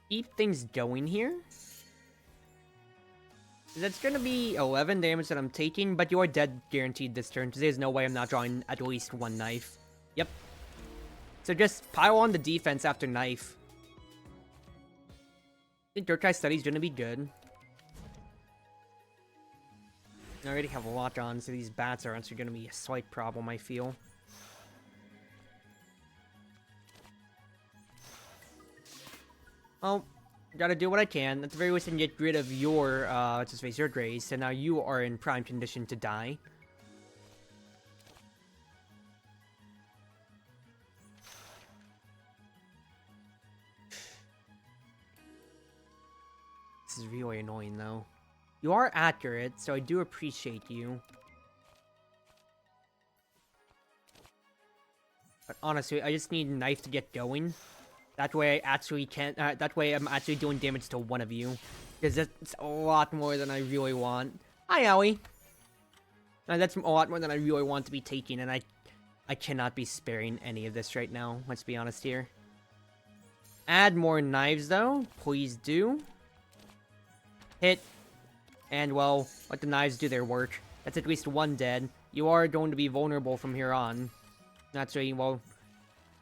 Keep things going here. That's gonna be 11 damage that I'm taking, but you are dead guaranteed this turn, because there's no way I'm not drawing at least 1 knife. Yep. So just pile on the defense after knife. I think Durkai Study's gonna be good. I already have a lock on, so these bats are actually gonna be a slight problem, I feel. Well, gotta do what I can. At the very least, I can get rid of your, your Grace, and now you are in prime condition to die. This is really annoying, though. You are accurate, so I do appreciate you. But honestly, I just need a knife to get going. That way I actually can't, that way I'm actually doing damage to one of you. Because that's a lot more than I really want. Hi, Owie! That's a lot more than I really want to be taking, and I cannot be sparing any of this right now, let's be honest here. Add more knives, though. Please do. Hit. And, well, let the knives do their work. That's at least 1 dead. You are going to be vulnerable from here on. Naturally, well,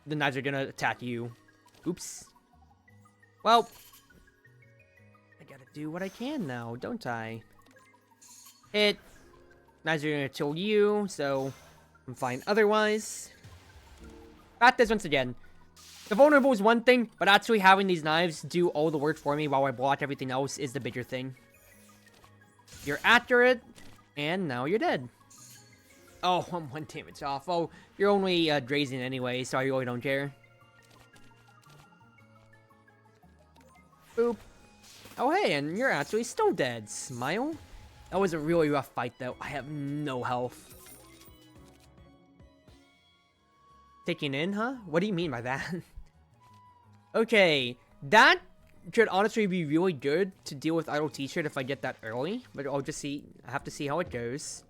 the knives are gonna attack you. Oops. Well, I gotta do what I can now, don't I? Hit. Knives are gonna kill you, so I'm fine otherwise. At this once again. The vulnerable is one thing, but actually having these knives do all the work for me while I block everything else is the bigger thing. You're accurate, and now you're dead. Oh, I'm 1 damage off. Oh, you're only grazing anyway, so I really don't care. Boop. Oh, hey, and you're actually still dead. Smile. That was a really rough fight, though. I have no health. Taking in, huh? What do you mean by that? Okay, that could honestly be really good to deal with Idle T-shirt if I get that early, but I'll just see. I have to see how it goes.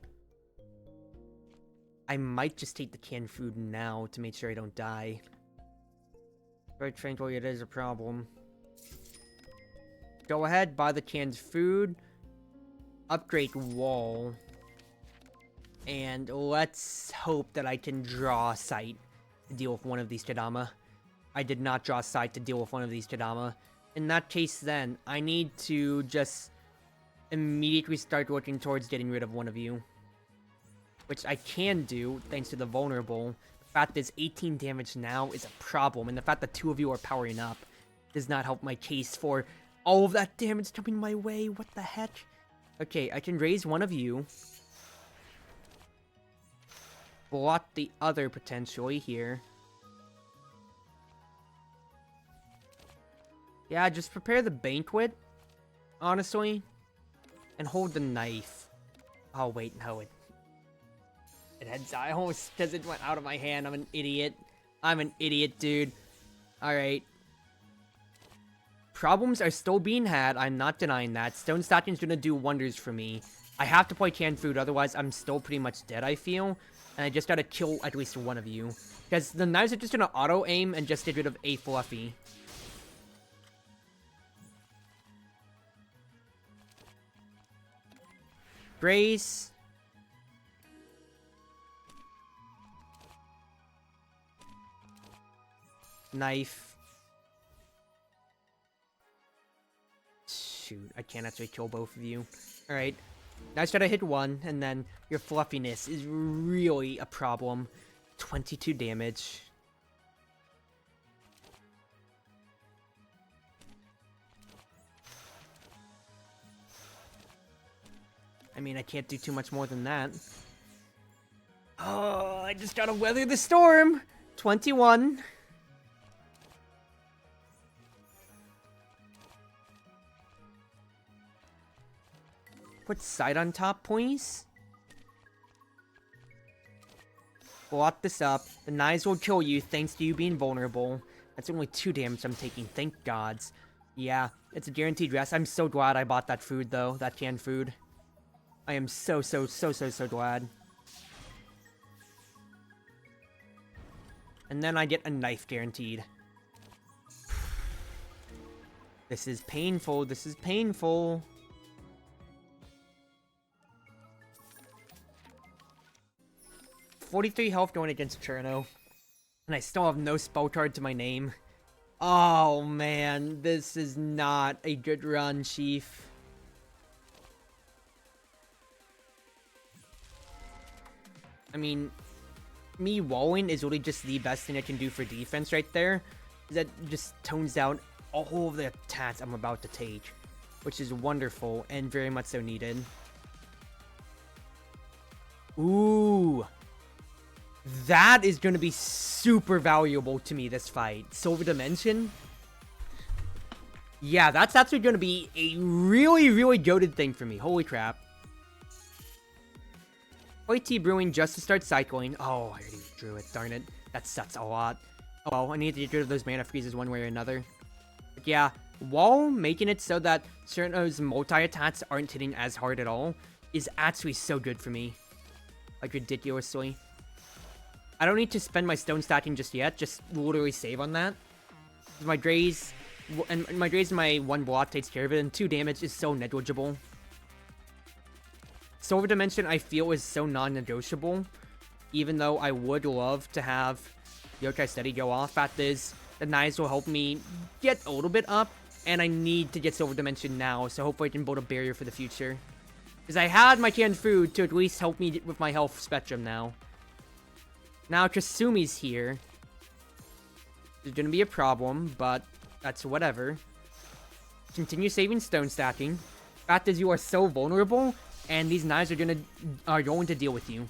I might just take the canned food now to make sure I don't die. Very frankly, it is a problem. Go ahead, buy the canned food. Upgrade wall. And let's hope that I can draw sight to deal with one of these Kadama. I did not draw sight to deal with one of these Kadama. In that case, then, I need to just immediately start working towards getting rid of one of you. Which I can do, thanks to the vulnerable. The fact that 18 damage now is a problem, and the fact that 2 of you are powering up does not help my case for all of that damage coming my way. What the heck? Okay, I can raise one of you. Block the other potentially here. Yeah, just prepare the banquet, honestly, and hold the knife. Oh, wait, no, it heads. I almost, because it went out of my hand. I'm an idiot. I'm an idiot, dude. Alright. Problems are still being had. I'm not denying that. Stone Stacking's gonna do wonders for me. I have to play canned food, otherwise I'm still pretty much dead, I feel. And I just gotta kill at least one of you. Because the knives are just gonna auto-aim and just get rid of a Fluffy. Grace. Knife. shoot, I can't actually kill both of you. Alright, nice that I hit one, and then your fluffiness is really a problem. 22 damage. I mean, I can't do too much more than that. Oh, I just gotta weather the storm! 21. Put side on top, please. Block this up. The knives will kill you thanks to you being vulnerable. That's only 2 damage I'm taking, thank gods. Yeah, it's a guaranteed rest. I'm so glad I bought that food, though. That canned food. I am so glad. And then I get a knife guaranteed. This is painful. This is painful. $43 health going against Cherno. And I still have no spell card to my name. Oh man, this is not a good run, Chief. I mean, me walling is really just the best thing I can do for defense right there. That just tones down all of the attacks I'm about to take, which is wonderful and very much so needed. Ooh. That is going to be super valuable to me this fight. Silver Dimension? Yeah, that's actually going to be a really goated thing for me. Holy crap. White tea brewing just to start cycling. Oh, I already drew it. Darn it. That sucks a lot. Oh, well, I need to get rid of those mana freezes one way or another. But yeah, while making it so that certain of those multi-attacks aren't hitting as hard at all is actually so good for me. Like, ridiculously. I don't need to spend my stone stacking just yet. Just literally save on that. My Graze and my 1 block takes care of it, and 2 damage is so negligible. Silver Dimension, I feel, is so non-negotiable. Even though I would love to have Yokai Steady go off. Fact is, the knives will help me get a little bit up, and I need to get Silver Dimension now, so hopefully I can build a barrier for the future. Because I had my canned food to at least help me with my health spectrum now. Now Kasumi's here. There's gonna be a problem, but that's whatever. Continue saving stone stacking. Fact is, you are so vulnerable, and these knives are going to deal with you.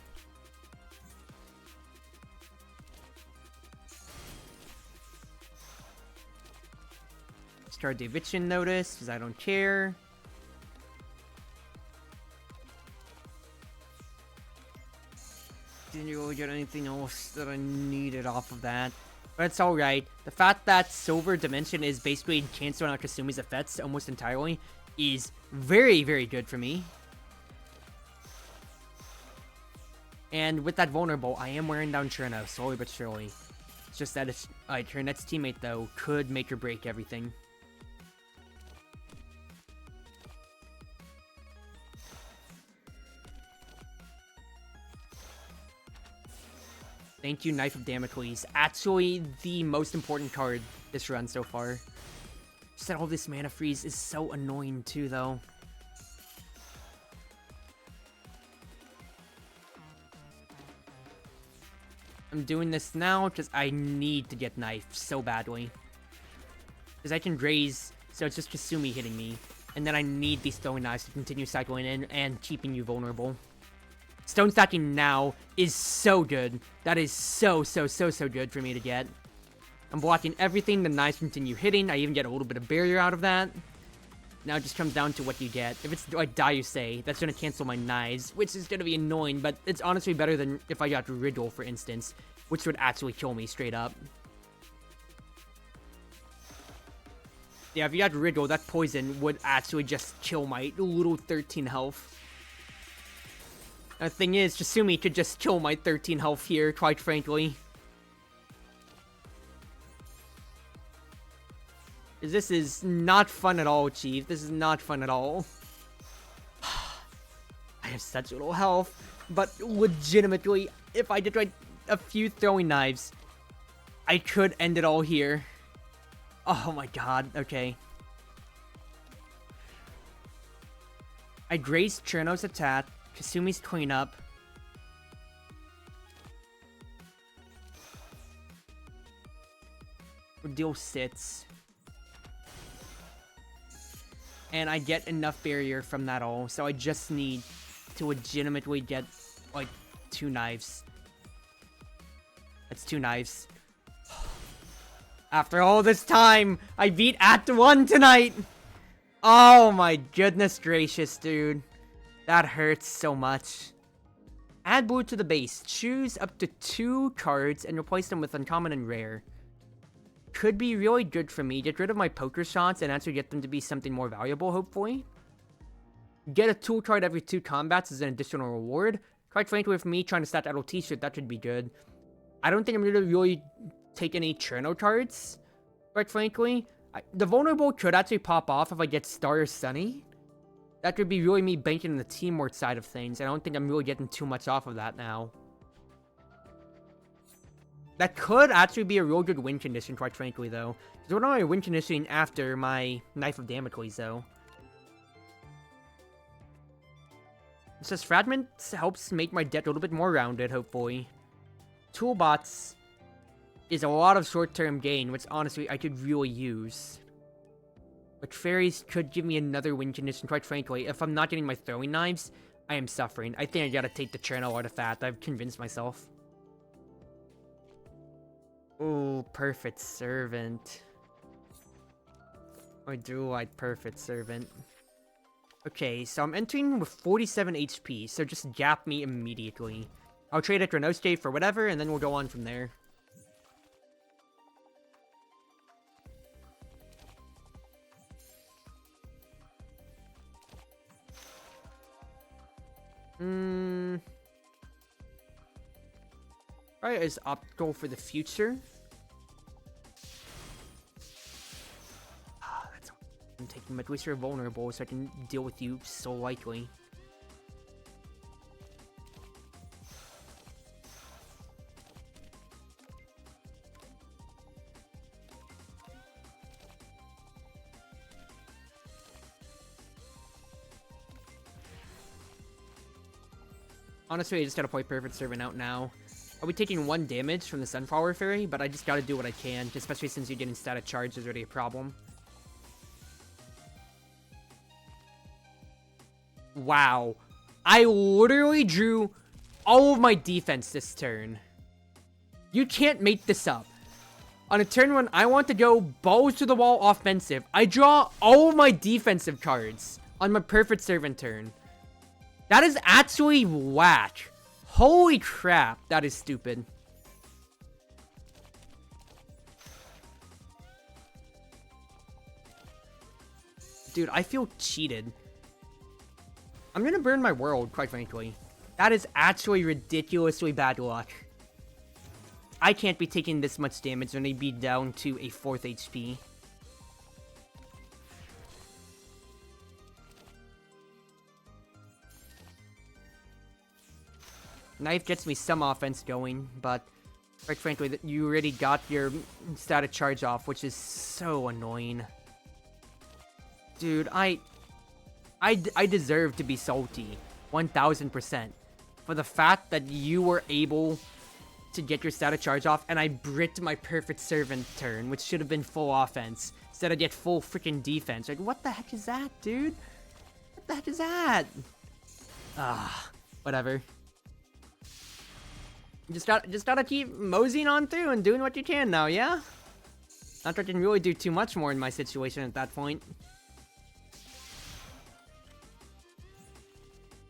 Start eviction notice, because I don't care. Didn't really get anything else that I needed off of that. But it's alright. The fact that Silver Dimension is basically canceling out Kasumi's effects almost entirely is very good for me. And with that vulnerable, I am wearing down Cherno, slowly but surely. It's just that it's, her next teammate, though, could make or break everything. Thank you, Knife of Damocles. Actually, the most important card this run so far. Just that all this mana freeze is so annoying too, though. I'm doing this now because I need to get Knife so badly. Because I can Graze, so it's just Kasumi hitting me. And then I need these throwing knives to continue cycling in and keeping you vulnerable. Stone stacking now is so good. That is so good for me to get. I'm blocking everything, the knives continue hitting. I even get a little bit of barrier out of that. Now it just comes down to what you get. If it's like Daiusei, that's going to cancel my knives, which is going to be annoying, but it's honestly better than if I got Riddle, for instance, which would actually kill me straight up. Yeah, if you got Riddle, that poison would actually just kill my little 13 health. The thing is, Kasumi could just kill my 13 health here, quite frankly. This is not fun at all, Chief. This is not fun at all. I have such little health, but legitimately, if I did like a few throwing knives, I could end it all here. Oh my god, okay. I graze Cherno's attack, Kasumi's cleanup. Deal sits. And I get enough barrier from that all, so I just need to legitimately get, like, 2 knives. That's 2 knives. After all this time, I beat Act 1 tonight! Oh my goodness gracious, dude. That hurts so much. Add blue to the base. Choose up to 2 cards and replace them with uncommon and rare. Could be really good for me. Get rid of my poker shots and actually get them to be something more valuable, hopefully. Get a tool card every 2 combats as an additional reward. Quite frankly, with me trying to stat idle t-shirt, that should be good. I don't think I'm going to really take any Cherno cards, quite frankly. The vulnerable could actually pop off if I get Star or Sunny. That could be really me banking on the teamwork side of things. I don't think I'm really getting too much off of that now. That could actually be a real good win condition, quite frankly, though. Because what am I win conditioning after my Knife of Damocles, though? It says Fragment helps make my deck a little bit more rounded, hopefully. Toolbots is a lot of short-term gain, which honestly I could really use. But Fairies could give me another win condition, quite frankly. If I'm not getting my throwing knives, I am suffering. I think I gotta take the Cherno artifact. I've convinced myself. Oh, Perfect Servant. I do like Perfect Servant. Okay, so I'm entering with 47 HP, so just gap me immediately. I'll trade it Renoste for whatever, and then we'll go on from there. Alright, is optical for the future. That's I'm taking my Twister vulnerable so I can deal with you so likely. Honestly, I just gotta play Perfect Servant out now. I'll be taking 1 damage from the Sunflower Fairy, but I just gotta do what I can, especially since you're getting static charge is already a problem. Wow. I literally drew all of my defense this turn. You can't make this up. On a turn when I want to go balls to the wall offensive, I draw all of my defensive cards on my Perfect Servant turn. That is actually whack. Holy crap, that is stupid. Dude, I feel cheated. I'm gonna burn my world, quite frankly. That is actually ridiculously bad luck. I can't be taking this much damage when they be down to a 4th HP. Knife gets me some offense going, but quite frankly, you already got your static charge off, which is so annoying. Dude, I deserve to be salty, 1000%, for the fact that you were able to get your static charge off, and I bricked my Perfect Servant turn, which should have been full offense, instead I get full freaking defense. Like, what the heck is that, dude? What the heck is that? Whatever. Just gotta keep moseying on through and doing what you can now, yeah? Not that I can really do too much more in my situation at that point.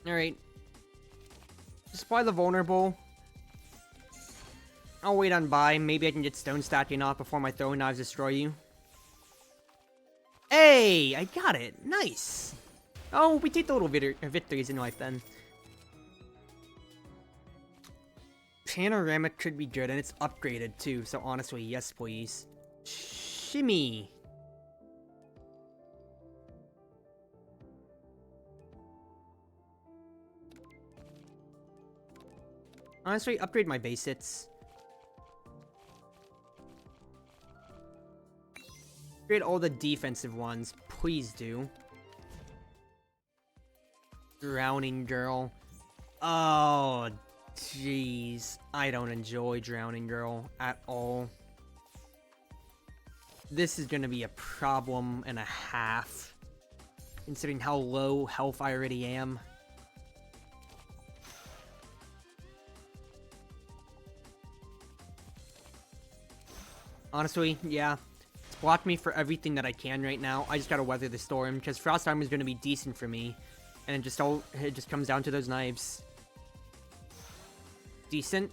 Alright. Just apply the vulnerable. I'll wait on by. Maybe I can get stone stacking off before my throwing knives destroy you. Hey! I got it! Nice! Oh, we take the little victories in life then. Panoramic could be good, and it's upgraded too, so honestly, yes please. Shimmy! Honestly, upgrade my base hits. Upgrade all the defensive ones, please do. Drowning Girl. Oh, jeez. I don't enjoy Drowning Girl at all. This is gonna be a problem and a half, considering how low health I already am. Honestly, yeah. It's blocked me for everything that I can right now. I just gotta weather the storm, because Frost Armor is gonna be decent for me. And it just comes down to those knives. Decent.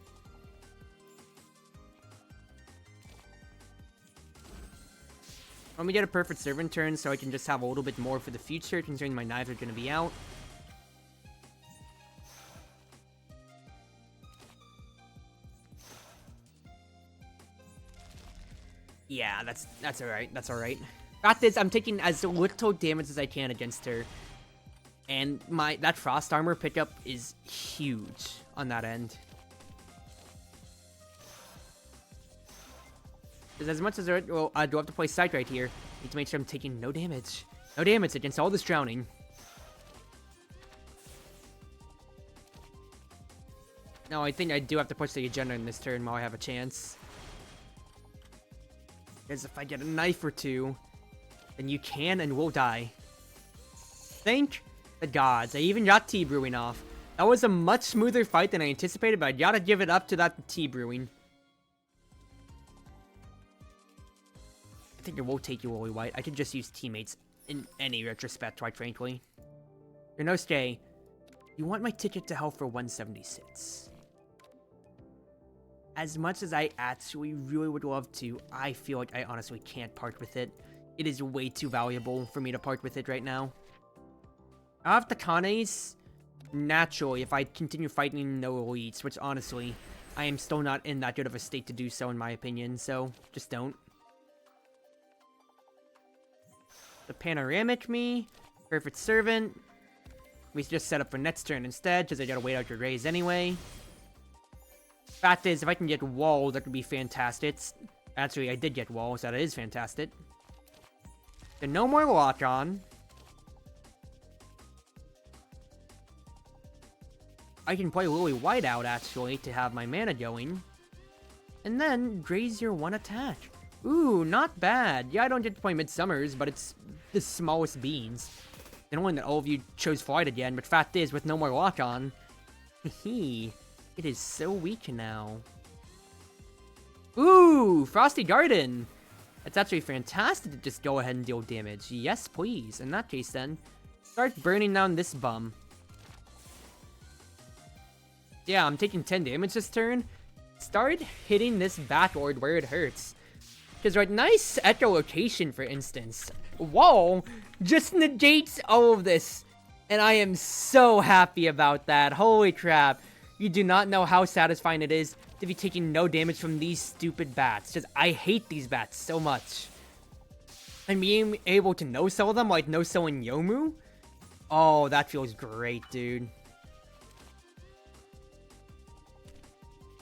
Let me get a perfect servant turn so I can just have a little bit more for the future, considering my knives are gonna be out. Yeah, that's alright. That's alright. Fact is, I'm taking as little damage as I can against her. And that Frost Armor pickup is huge on that end. Because as much as I do have to play Sight right here, I need to make sure I'm taking no damage. No damage against all this drowning. No, I think I do have to push the agenda in this turn while I have a chance. Because if I get a knife or two, then you can and will die. Thank the gods. I even got tea brewing off. That was a much smoother fight than I anticipated, but I gotta give it up to that tea brewing. I think it will take you, Lily White. I could just use teammates in any retrospect, quite frankly. Inosuke, you want my ticket to hell for 176. As much as I actually really would love to, I feel like I honestly can't part with it. It is way too valuable for me to part with it right now. I'll have the Kanes naturally if I continue fighting no elites, which honestly, I am still not in that good of a state to do so in my opinion, so just don't. The Panoramic me, Perfect Servant. We just set up for next turn instead, because I gotta wait out your raise anyway. Fact is, if I can get Wall, that would be fantastic. Actually, I did get Wall, so that is fantastic. Then no more Lock-On. I can play Lily White out, actually, to have my mana going. And then, graze your one attack. Ooh, not bad. Yeah, I don't get to play Midsummers, but it's the smallest beans. The one that all of you chose Flight again, but fact is, with no more Lock-On, hehe, it is so weak now. Ooh, Frosty Garden! It's actually fantastic to just go ahead and deal damage. Yes, please. In that case, then, start burning down this bum. Yeah, I'm taking 10 damage this turn. Start hitting this backward where it hurts. Because, right, nice echolocation, for instance. Whoa! Just negates all of this. And I am so happy about that. Holy crap. You do not know how satisfying it is to be taking no damage from these stupid bats. Just, I hate these bats so much. And being able to no-sell them, like no-selling Yomu? Oh, that feels great, dude.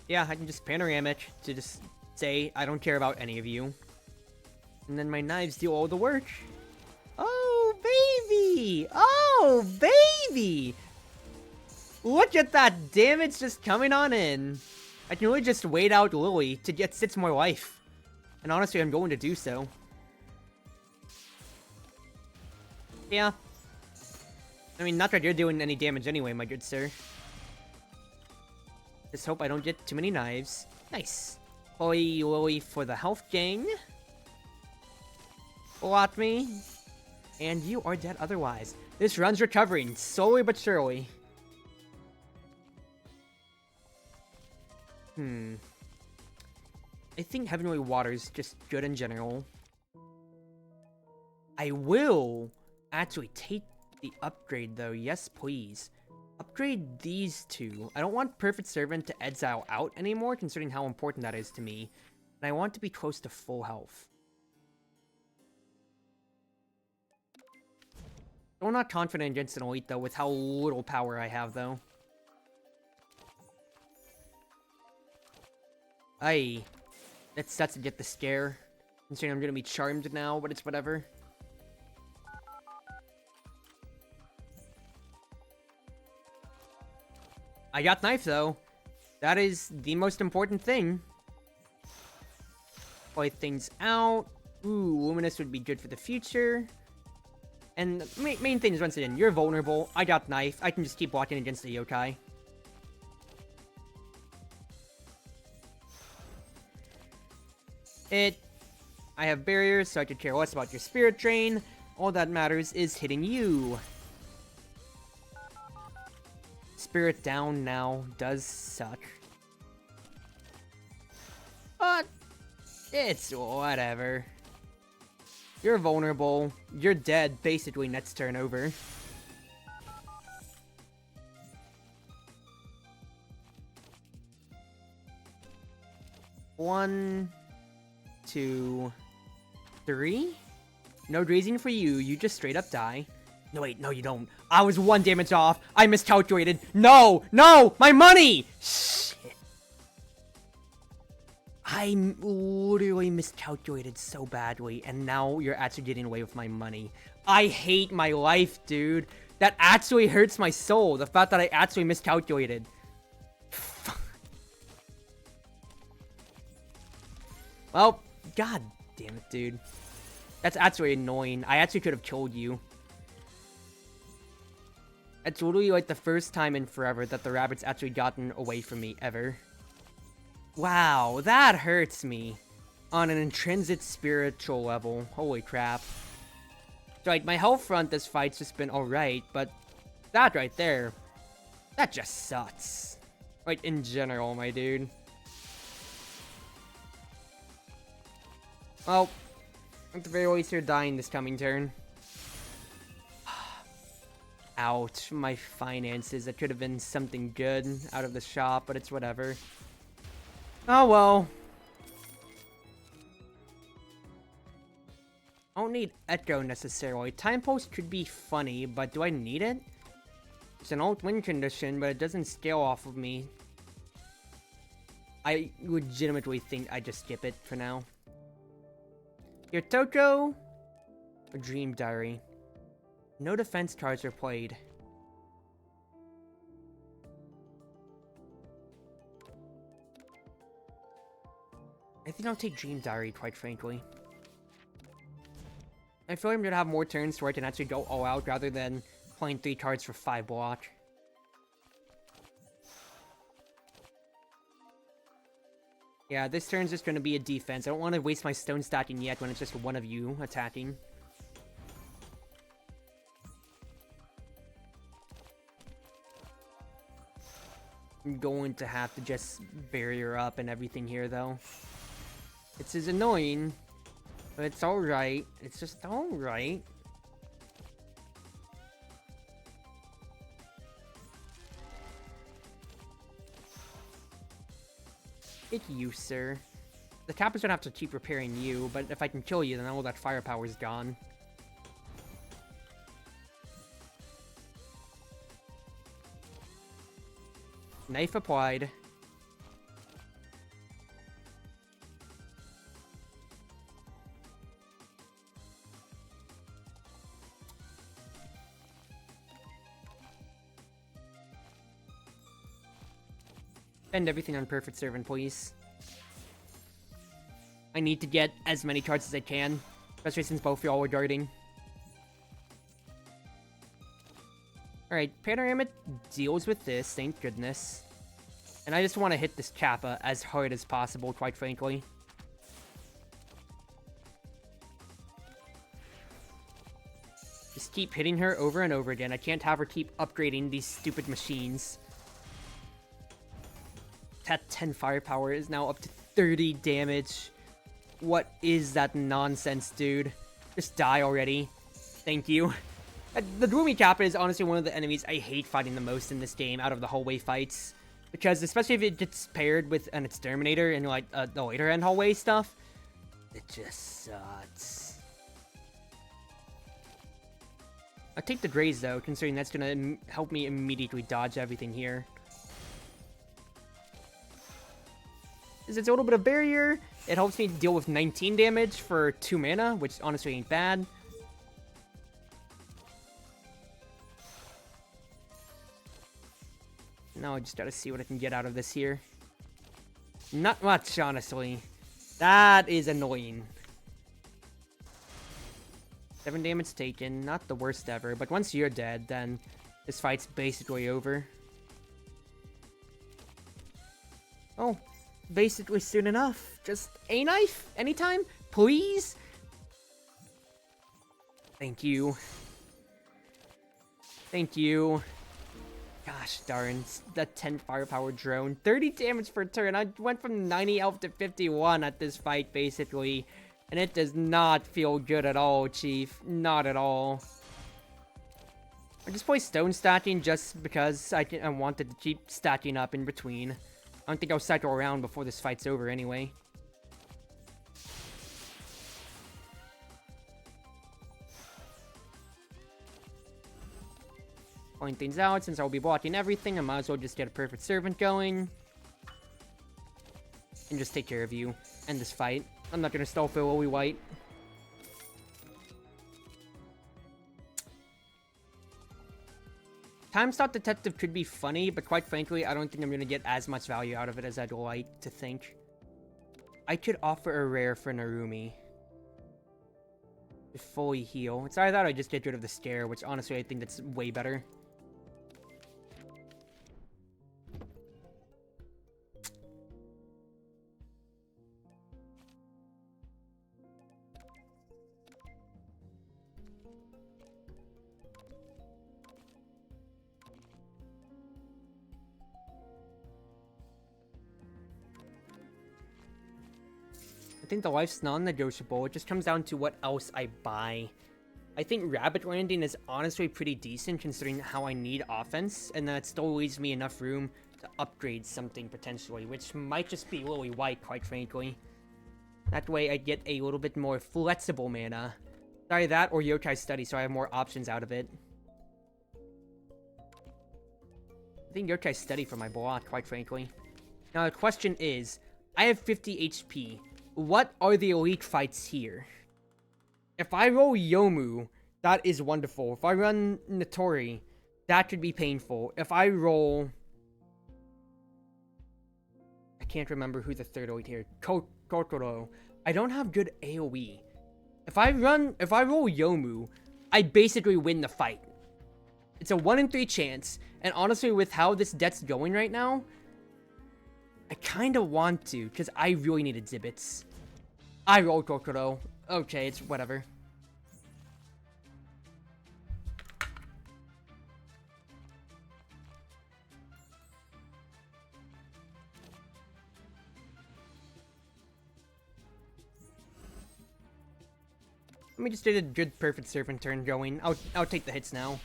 Yeah, I can just Panoramic to just say, I don't care about any of you. And then my knives do all the work. Oh, baby! Oh, baby! Look at that damage just coming on in. I can really just wait out Lily to get 6 more life. And honestly, I'm going to do so. Yeah. I mean, not that you're doing any damage anyway, my good sir. Just hope I don't get too many knives. Nice. Holy Lily for the health gain. Blot me. And you are dead otherwise. This run's recovering, slowly but surely. I think Heavenly Water is just good in general. I will actually take the upgrade though, yes please. Upgrade these two. I don't want Perfect Servant to exile out anymore, considering how important that is to me. And I want to be close to full health. I'm not confident against an elite though, with how little power I have though. Aye. That's to get the scare. Considering I'm gonna be charmed now, but it's whatever. I got knife, though. That is the most important thing. Play things out. Ooh, Luminous would be good for the future. And the main thing is, once again, you're vulnerable. I got knife. I can just keep blocking against the yokai. I have barriers, so I could care less about your spirit drain. All that matters is hitting you. Spirit down now does suck. But it's whatever. You're vulnerable. You're dead basically next turn over. One, 2, 3. No grazing for you. You just straight up die. No, wait. No, you don't. I was 1 damage off. I miscalculated. No! No! My money! Shit. I literally miscalculated so badly, and now you're actually getting away with my money. I hate my life, dude. That actually hurts my soul. The fact that I actually miscalculated. Well, god damn it, dude. That's actually annoying. I actually could have killed you. It's literally like the first time in forever that the rabbit's actually gotten away from me, ever. Wow, that hurts me. On an intrinsic spiritual level. Holy crap. So, like, my health front this fight's just been alright, but that right there, that just sucks. Like, in general, my dude. Well, at the very least, you're dying this coming turn. Ouch, my finances. That could have been something good out of the shop, but it's whatever. Oh well. I don't need Echo necessarily. Time Pulse could be funny, but do I need it? It's an alt win condition, but it doesn't scale off of me. I legitimately think I just skip it for now. Your Toko, a Dream Diary. No defense cards are played. I think I'll take Dream Diary, quite frankly. I feel like I'm gonna have more turns where I can actually go all out rather than playing 3 cards for 5 block. Yeah, this turn's just gonna be a defense. I don't want to waste my stone stacking yet when it's just one of you attacking. I'm going to have to just barrier up and everything here, though. It's as annoying, but it's alright. It's just alright. It's you, sir. The Kappa's gonna have to keep repairing you, but if I can kill you, then all that firepower is gone. Knife applied. End everything on Perfect Servant, please. I need to get as many cards as I can, especially since both y'all are guarding. Alright, Panorama deals with this, thank goodness. And I just want to hit this Kappa as hard as possible, quite frankly. Just keep hitting her over and over again. I can't have her keep upgrading these stupid machines. That 10 firepower is now up to 30 damage. What is that nonsense, dude? Just die already. Thank you. The Gloomy Kappa is honestly one of the enemies I hate fighting the most in this game out of the hallway fights. Because especially if it gets paired with an Exterminator and like the later end hallway stuff, it just sucks. I'll take the Graze though, considering that's gonna help me immediately dodge everything here. It's a little bit of barrier. It helps me deal with 19 damage for 2 mana, which honestly ain't bad. Now I just gotta see what I can get out of this here. Not much, honestly. That is annoying. 7 damage taken, not the worst ever, but once you're dead, then this fight's basically over. Oh, basically soon enough. Just a knife, anytime, please? Thank you. Thank you. Gosh darn, the 10 firepower drone. 30 damage per turn. I went from 90 health to 51 at this fight, basically. And it does not feel good at all, Chief. Not at all. I just play stone stacking just because I wanted to keep stacking up in between. I don't think I'll cycle around before this fight's over anyway. Point things out, since I'll be blocking everything, I might as well just get a perfect servant going. And just take care of you. End this fight. I'm not gonna stall for Lily White. Time Stop Detective could be funny, but quite frankly, I don't think I'm gonna get as much value out of it as I'd like to think. I could offer a rare for Narumi. To fully heal. It's either that or I just get rid of the scare, which honestly I think that's way better. I think the life's non-negotiable. It just comes down to what else I buy. I think Rabbit Landing is honestly pretty decent considering how I need offense, and that still leaves me enough room to upgrade something potentially, which might just be Lily White, quite frankly. That way I get a little bit more flexible mana. Sorry, that or Yokai Study, so I have more options out of it. I think Yokai Study for my block, quite frankly. Now the question is, I have 50 HP. What are the elite fights here? If I roll Yomu, that is wonderful. If I run Notori, that could be painful. If I roll... I can't remember who the third elite here. Kokoro. I don't have good AoE. If I roll Yomu, I basically win the fight. It's a 1 in 3 chance, and honestly, with how this deck's going right now, I kind of want to, because I really need exhibits. I roll Kokoro. Okay, it's whatever. Let me just get a good perfect servant turn going. I'll take the hits now.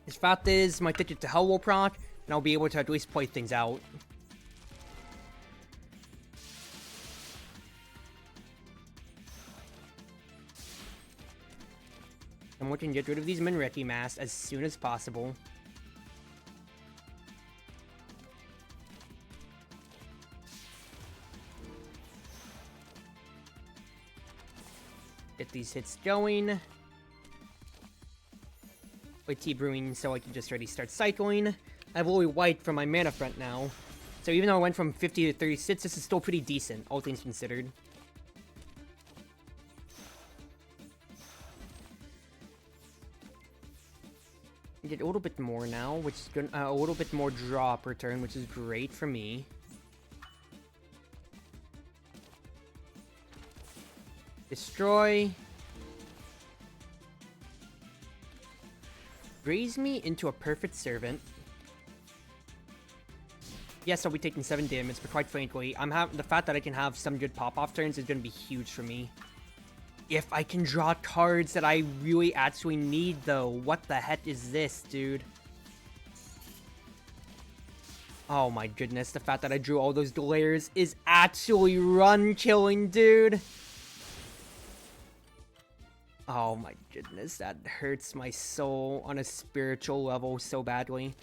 His fact is, my ticket to hell will proc, and I'll be able to at least play things out. I'm looking to get rid of these Minreki masks as soon as possible. Get these hits going. Play Tea Brewing so I can just ready start cycling. I have Lily White from my mana front now. So even though I went from 50 to 36, this is still pretty decent, all things considered. Get a little bit more now, which is good, a little bit more draw per turn, which is great for me. Destroy. Raise me into a perfect servant. Yes, I'll be taking 7 damage, but quite frankly, the fact that I can have some good pop-off turns is going to be huge for me. If I can draw cards that I really actually need, though. What the heck is this, dude? Oh my goodness, the fact that I drew all those glares is actually run-killing, dude. Oh my goodness, that hurts my soul on a spiritual level so badly.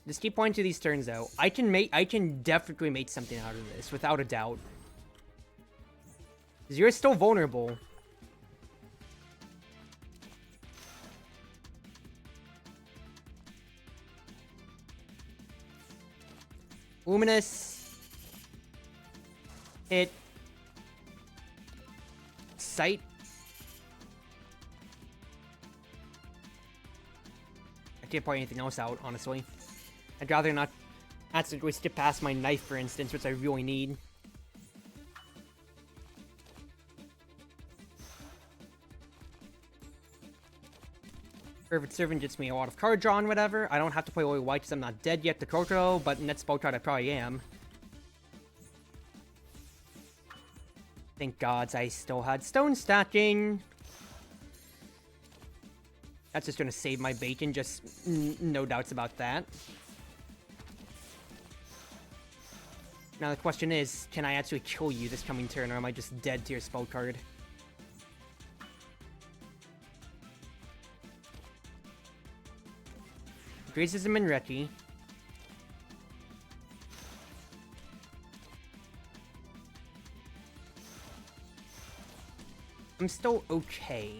Just keep pointing to these turns out. I can definitely make something out of this, without a doubt. 'Cause you're still vulnerable. Luminous. Hit. Sight. I can't point anything else out, honestly. I'd rather not accidentally skip past my knife, for instance, which I really need. Perfect Servant gets me a lot of card draw and whatever. I don't have to play Oil White because I'm not dead yet to Crocodile, but in that spell card I probably am. Thank gods I still had Stone Stacking. That's just gonna save my bacon, just no doubts about that. Now the question is, can I actually kill you this coming turn, or am I just dead to your spell card? Gracism and Reki. I'm still okay.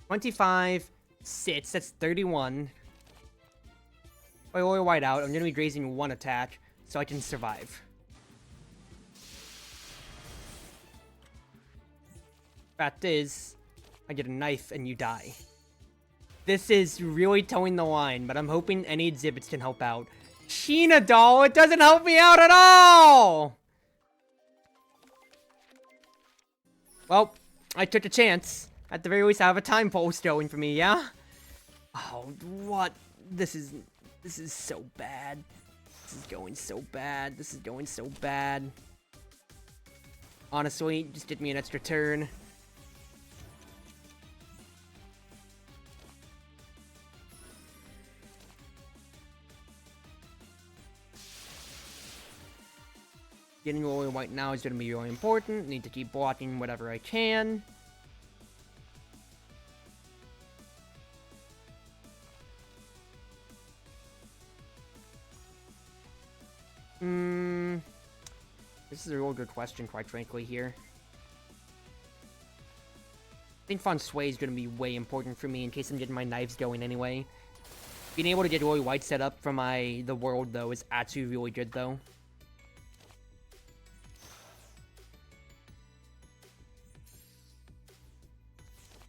25 sits, that's 31. If I Oil White out, I'm gonna be grazing 1 attack, so I can survive. Fact is, I get a knife and you die. This is really towing the line, but I'm hoping any exhibits can help out. Sheena doll, it doesn't help me out at all! Well, I took a chance. At the very least, I have a time pulse going for me, yeah? Oh, what? This is so bad. This is going so bad. This is going so bad. Honestly, just get me an extra turn. Getting Oil White now is going to be really important. Need to keep blocking whatever I can. This is a real good question, quite frankly, here. I think Fon Sway is going to be way important for me in case I'm getting my knives going anyway. Being able to get Oil White set up for the world, though, is actually really good, though.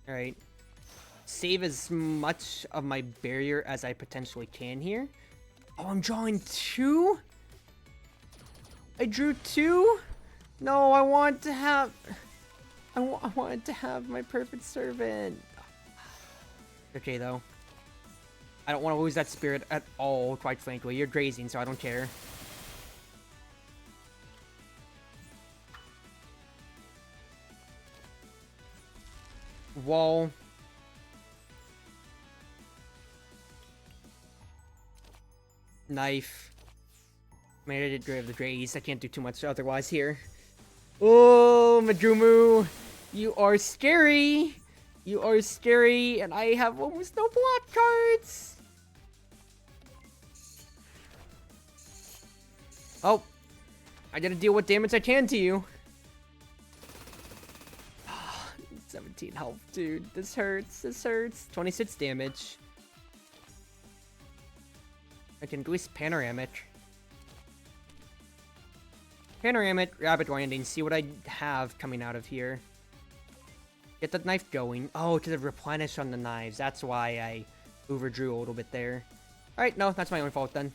Alright. Save as much of my barrier as I potentially can here. Oh, I'm drawing 2? I drew 2? No, I want to have... I wanted to have my Perfect Servant. Okay, though. I don't want to lose that spirit at all, quite frankly. You're grazing, so I don't care. Wall. Knife. I mean, I did grave the graze. I can't do too much otherwise here. Oh, Majumu. You are scary. You are scary, and I have almost no block cards. Oh. I gotta deal what damage I can to you. 17 health, dude. This hurts. This hurts. 26 damage. I can at least panoramic. Panoramic, Rabbit Landing. See what I have coming out of here. Get that knife going. Oh, to replenish on the knives. That's why I overdrew a little bit there. Alright, no, that's my own fault then.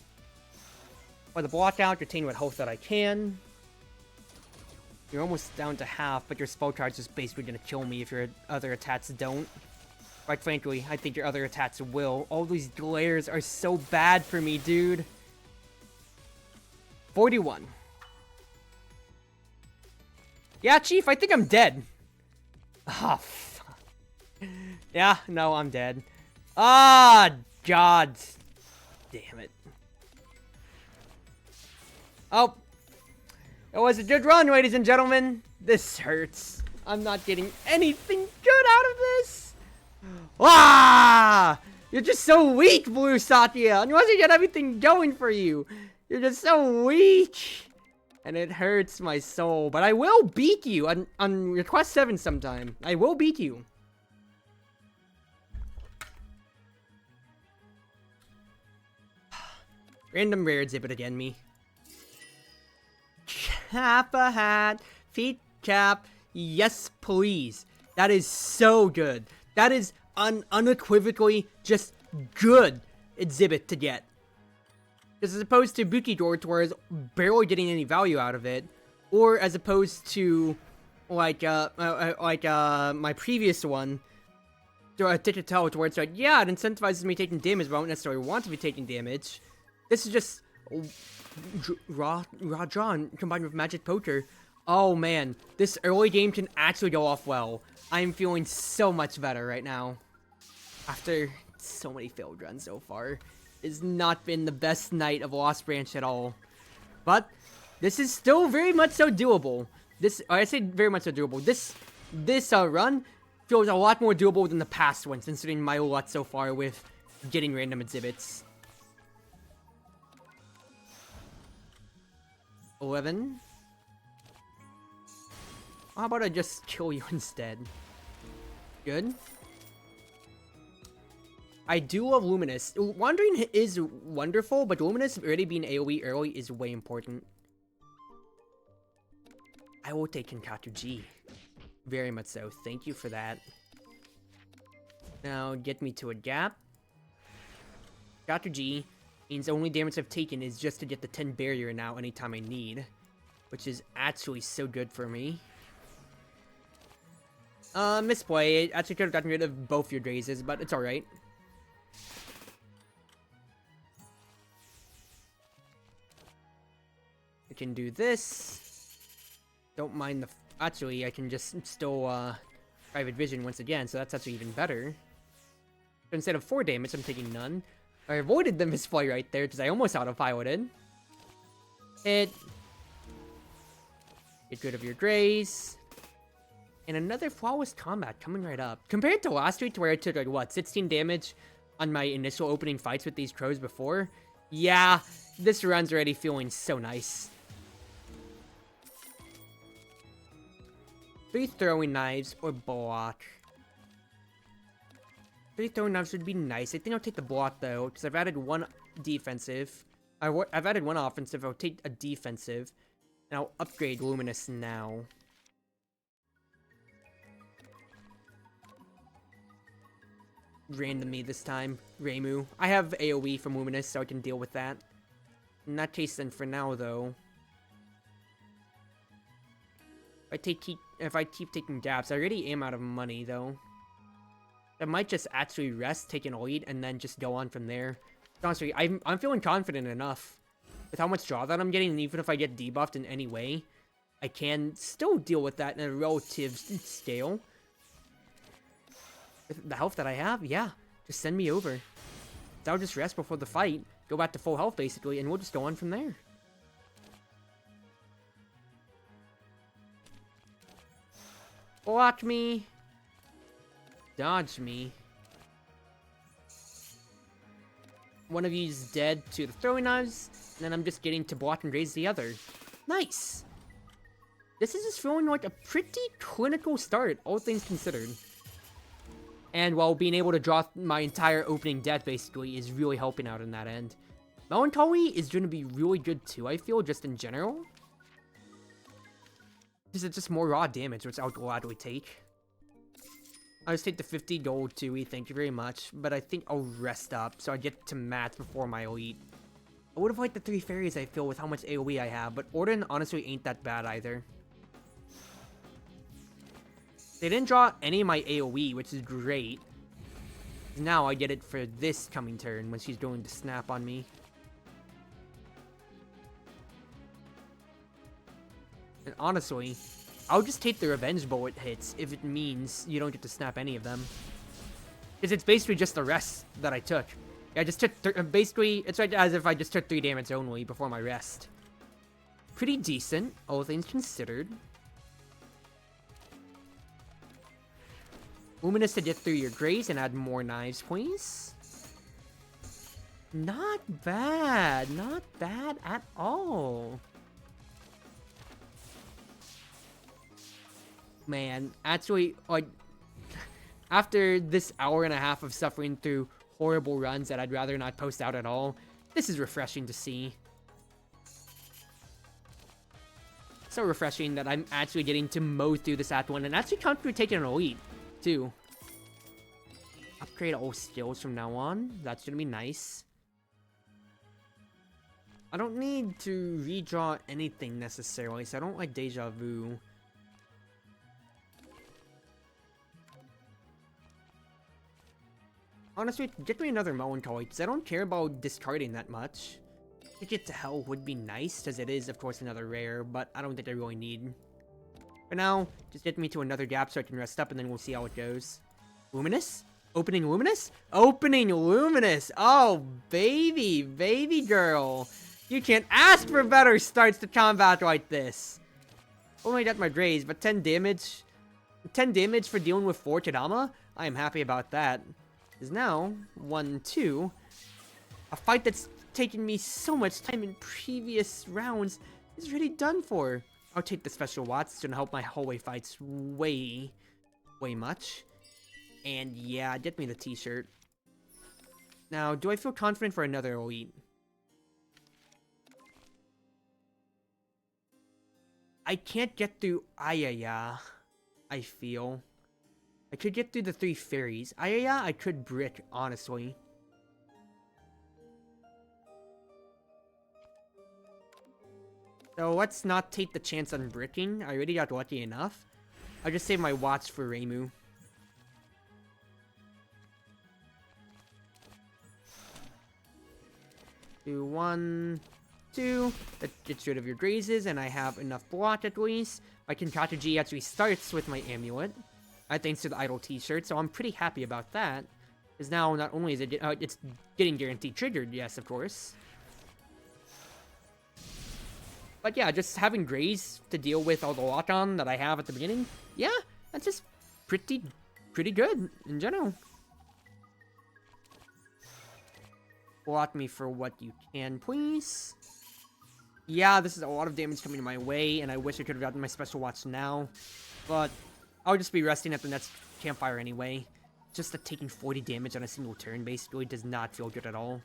For the block out, retain what health that I can. You're almost down to half, but your spell card's just basically gonna kill me if your other attacks don't. Quite frankly, I think your other attacks will. All these glares are so bad for me, dude. 41. Yeah, Chief, I think I'm dead. Oh, fuck. Yeah, no, I'm dead. Ah, God. Damn it. Oh. It was a good run, ladies and gentlemen. This hurts. I'm not getting anything good out of this. Ah! You're just so weak, Blue Sakuya. Unless you get everything going for you. You're just so weak. And it hurts my soul. But I will beat you on Request 7 sometime. I will beat you. Random rare exhibit again, me. Kappa hat, feet cap, yes please. That is so good. That is unequivocally just good exhibit to get. As opposed to Bukidort, where it's barely getting any value out of it, or as opposed to like my previous one, Tell, where it's like, yeah, it incentivizes me taking damage, but I don't necessarily want to be taking damage. This is just raw draw combined with Magic Poker. Oh man, this early game can actually go off well. I'm feeling so much better right now. After so many failed runs so far. It's not been the best night of Lost Branch at all. But this is still very much so doable. I say very much so doable. This run feels a lot more doable than the past ones, considering my luck so far with getting random exhibits. 11. How about I just kill you instead? Good. I do love Luminous. Wandering is wonderful, but Luminous already being AoE early is way important. I will take Kinkatu G. Very much so. Thank you for that. Now, get me to a gap. Kinkatu G means the only damage I've taken is just to get the 10 barrier now anytime I need. Which is actually so good for me. Misplay. Actually could have gotten rid of both your Drazes, but it's alright. I can do this. Don't mind the... Actually, I can just still, Private Vision once again, so that's actually even better. So instead of 4 damage, I'm taking none. I avoided the misplay right there, because I almost autopiloted. Hit. Get rid of your Draze. And another flawless combat coming right up. Compared to last week, where I took, like, what, 16 damage on my initial opening fights with these crows before? Yeah, this run's already feeling so nice. 3 throwing knives or block. 3 throwing knives would be nice. I think I'll take the block though, because I've added 1 defensive. I've added 1 offensive. I'll take a defensive. And I'll upgrade Luminous now. Randomly this time. Reimu. I have AoE from Luminous, so I can deal with that. In that case then, for now though. If I keep taking dabs, I already am out of money though. I might just actually rest, take an lead, and then just go on from there. Honestly, I'm feeling confident enough with how much draw that I'm getting, and even if I get debuffed in any way, I can still deal with that in a relative scale. With the health that I have, yeah, just send me over. So I'll just rest before the fight, go back to full health basically, and we'll just go on from there. Block me. Dodge me. One of you is dead to the throwing knives, and then I'm just getting to block and raise the other. Nice! This is just feeling like a pretty clinical start, all things considered. And while being able to draw my entire opening deck, basically, is really helping out in that end. Melancholy is going to be really good too, I feel, just in general. Because it's just more raw damage, which I'll gladly take. I'll just take the 50 gold too, thank you very much. But I think I'll rest up, so I get to match before my elite. I would have liked the 3 fairies, I feel, with how much AoE I have, but Orden honestly ain't that bad either. They didn't draw any of my AoE, which is great. Now I get it for this coming turn, when she's going to snap on me. And honestly, I'll just take the revenge bullet hits if it means you don't get to snap any of them. Because it's basically just the rest that I took. I just took, basically, it's like as if I just took 3 damage only before my rest. Pretty decent, all things considered. Luminous to get through your grace and add more knives, please. Not bad, not bad at all. Man, actually, like, after this hour and a half of suffering through horrible runs that I'd rather not post out at all, This is refreshing to see. So refreshing that I'm actually getting to mow through this Act 1 and actually comfortably taking an elite, too. Upgrade all skills from now on. That's gonna be nice. I don't need to redraw anything necessarily, so I don't like Deja Vu. Honestly, get me another Melancholy, because I don't care about discarding that much. Ticket to Hell would be nice, as it is, of course, another rare, but I don't think I really need. For now, just get me to another gap so I can rest up, and then we'll see how it goes. Luminous? Opening Luminous? Opening Luminous! Oh, baby, baby girl! You can't ask for better starts to combat like this! Only got my Graze, but 10 damage? 10 damage for dealing with 4 Kodama? I am happy about that. Is now 1-2. A fight that's taken me so much time in previous rounds is already done for. I'll take the special watts. It's gonna help my hallway fights way much. And yeah, get me the t-shirt. Now, do I feel confident for another elite? I can't get through Ayaya, I feel. I could get through the 3 fairies. Ayaya, I could brick, honestly. So let's not take the chance on bricking. I already got lucky enough. I'll just save my watts for Reimu. Do 1, 2. That gets rid of your grazes, and I have enough block at least. My Kinkakuji actually starts with my amulet. Thanks to the idle t-shirt, so I'm pretty happy about that. Because now, not only is it, it's getting guaranteed triggered, yes, of course. But yeah, just having Graze to deal with all the lock-on that I have at the beginning, yeah, that's just pretty good in general. Block me for what you can, please. Yeah, this is a lot of damage coming my way, and I wish I could have gotten my special watch now. But I'll just be resting at the next campfire anyway. Just that taking 40 damage on a single turn basically does not feel good at all.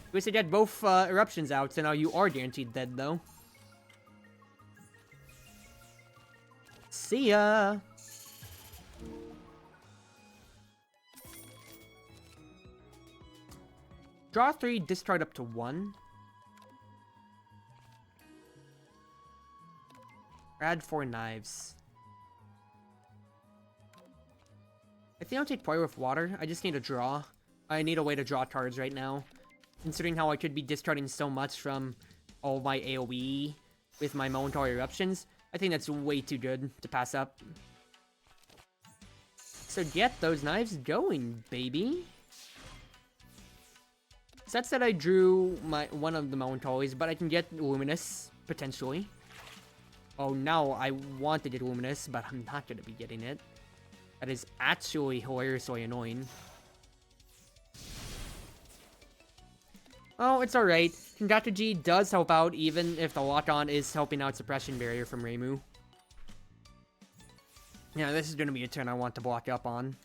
At least I get both eruptions out, so now you are guaranteed dead, though. See ya! Draw 3, discard up to 1. Add 4 knives. I think I'll take Power with Water. I just need a draw. I need a way to draw cards right now. Considering how I could be discarding so much from all my AoE with my Melancholy Eruptions, I think that's way too good to pass up. So get those knives going, baby. So that said, I drew one of the Melancholies, but I can get Luminous, potentially. Oh, now I want to get Luminous, but I'm not going to be getting it. That is actually hilariously annoying. Oh, it's alright. Kinkakuji does help out, even if the lock-on is helping out Suppression Barrier from Reimu. Yeah, this is going to be a turn I want to block up on.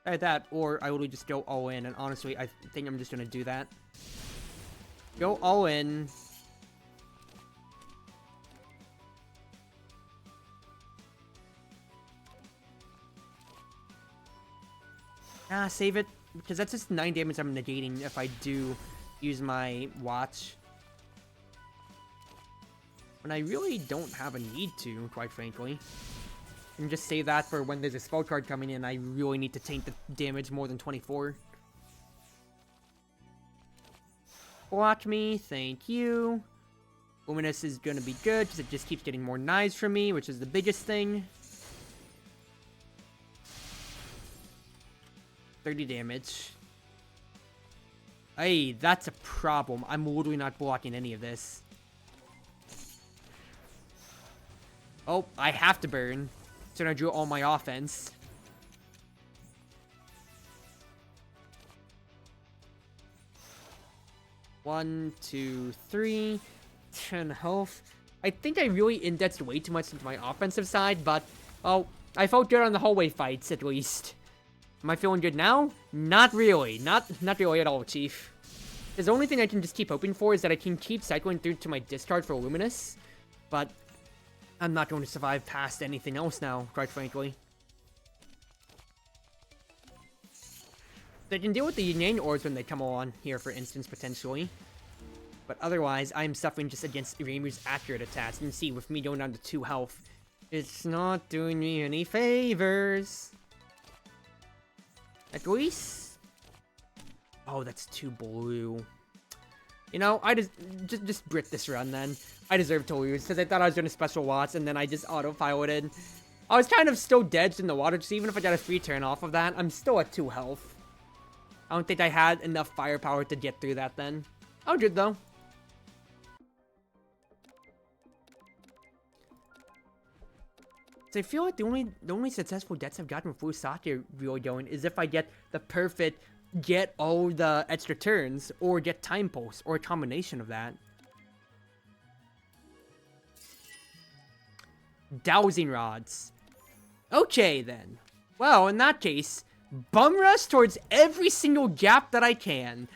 Either that, or I will just go all in, and honestly, I think I'm just going to do that. Go all in. Save it, because that's just 9 damage I'm negating if I do use my watch. When I really don't have a need to, quite frankly. And just save that for when there's a spell card coming in, I really need to tank the damage more than 24. Block me, thank you. Luminous is gonna be good, because it just keeps getting more knives from me, which is the biggest thing. 30 damage. Hey, that's a problem. I'm literally not blocking any of this. Oh, I have to burn. So I drew all my offense. One, two, three. 10 health. I think I really indexed way too much into my offensive side, but, well, I felt good on the hallway fights, at least. Am I feeling good now? Not really. Not really at all, Chief. The only thing I can just keep hoping for is that I can keep cycling through to my discard for Luminous, but I'm not going to survive past anything else now, quite frankly. I can deal with the Yang Orbs when they come on here, for instance, potentially. But otherwise, I'm suffering just against Reimu's accurate attacks. You can see, with me going down to 2 health, it's not doing me any favors. At least... Oh, that's 2 blue. You know, I just Brit this run, then. I deserve to lose, because I thought I was doing a special watch, and then I just auto-piloted. I was kind of still dead in the water, so even if I got a free turn off of that, I'm still at 2 health. I don't think I had enough firepower to get through that then. Oh, good though. So I feel like the only successful deaths I've gotten with Fusaki really going is if I get the perfect, get all the extra turns, or get time pulse, or a combination of that. Dowsing rods. Okay then. Well, in that case, bum rush towards every single gap that I can.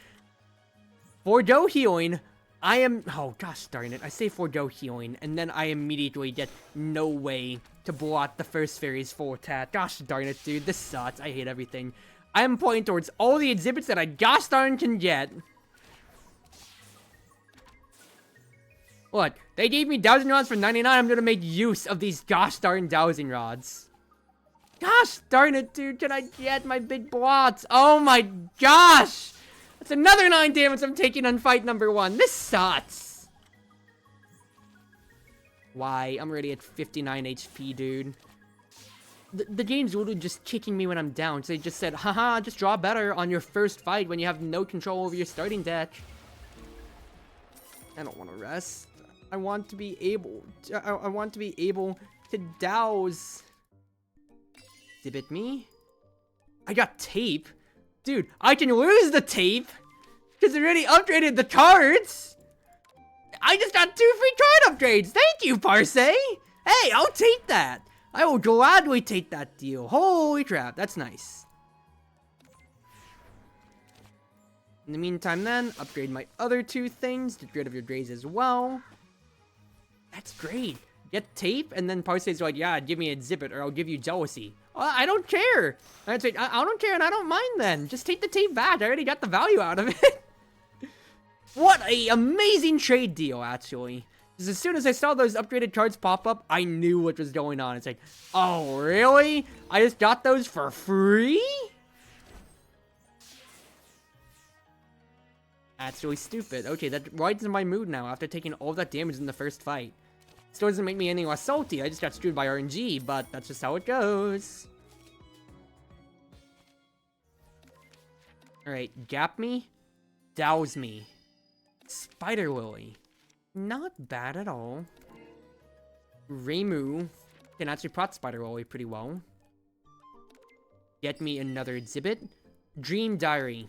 Forgo healing. I am... Oh, gosh darn it. I say forgo healing, and then I immediately get no way to block the first fairy's full attack. Gosh darn it, dude. This sucks. I hate everything. I am pointing towards all the exhibits that I gosh darn can get. Look, they gave me dowsing rods for 99. I'm gonna make use of these gosh darn dowsing rods. Gosh darn it, dude. Can I get my big blots? Oh my gosh! That's another 9 damage I'm taking on fight number 1. This sucks. Why? I'm already at 59 HP, dude. The game's literally just kicking me when I'm down. So they just said, haha, just draw better on your first fight when you have no control over your starting deck. I don't want to rest. I want to be able to, I want to be able to douse. Exhibit me. I got tape. Dude, I can lose the tape because I already upgraded the cards. I just got 2 free card upgrades. Thank you, Parse. Hey, I'll take that. I will gladly take that deal. Holy crap, that's nice. In the meantime then, upgrade my other 2 things. Get rid of your grays as well. That's great. Get tape, and then Parse's like, yeah, give me an exhibit or I'll give you jealousy. Well, I don't care. I don't care and I don't mind then. Just take the tape back. I already got the value out of it. What a amazing trade deal, actually. Because as soon as I saw those upgraded cards pop up, I knew what was going on. It's like, oh, really? I just got those for free? That's really stupid. Okay, that widens my mood now after taking all that damage in the first fight. Still doesn't make me any less salty. I just got screwed by RNG, but that's just how it goes. Alright, gap me. Douse me. Spider Lily. Not bad at all. Reimu can actually prot Spider Lily pretty well. Get me another exhibit. Dream Diary.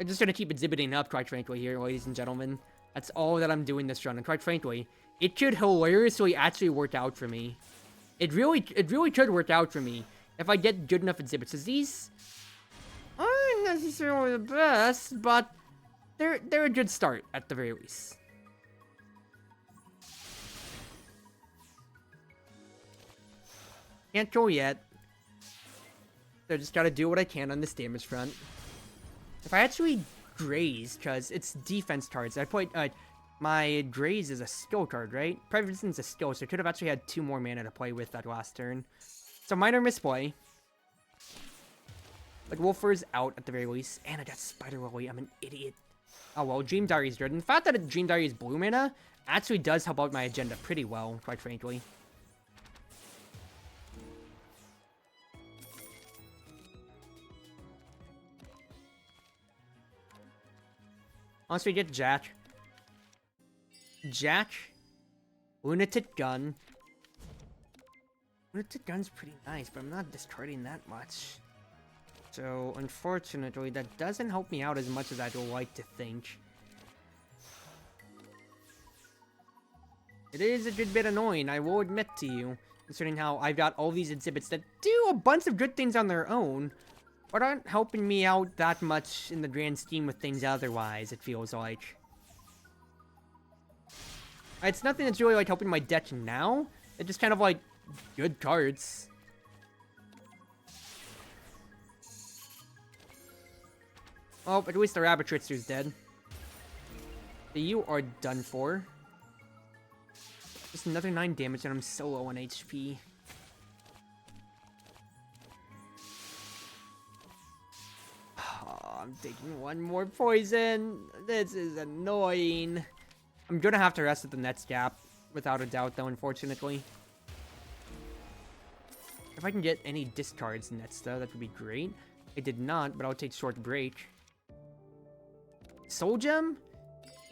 I'm just gonna keep exhibiting up, quite frankly, here, ladies and gentlemen. That's all that I'm doing this run, and quite frankly, it could hilariously actually work out for me. It really could work out for me if I get good enough exhibits. Cause these aren't necessarily the best, but they're a good start at the very least. Can't go yet. So I just gotta do what I can on this damage front. If I actually graze, because it's defense cards, I put, my graze is a skill card, right? Prevention is a skill, so I could have actually had 2 more mana to play with that last turn. So minor misplay. But Wolfer's out at the very least, and I got Spider Lily, I'm an idiot. Oh well, Dream Diary is good, and the fact that Dream Diary is blue mana actually does help out my agenda pretty well, quite frankly. Once we get Jack, Lunatic Gun. Lunatic Gun's pretty nice, but I'm not discarding that much. So, unfortunately, that doesn't help me out as much as I'd like to think. It is a good bit annoying, I will admit to you, considering how I've got all these exhibits that do a bunch of good things on their own, but aren't helping me out that much in the grand scheme of things otherwise, it feels like. It's nothing that's really, like, helping my deck now. It's just kind of, like, good cards. Well, at least the Rabbit Trickster's dead. So you are done for. Just another 9 damage and I'm so low on HP. Oh, I'm taking one more poison. This is annoying. I'm gonna have to rest at the next gap, without a doubt, though, unfortunately. If I can get any discards next, though, that would be great. I did not, but I'll take short break. Soul Gem?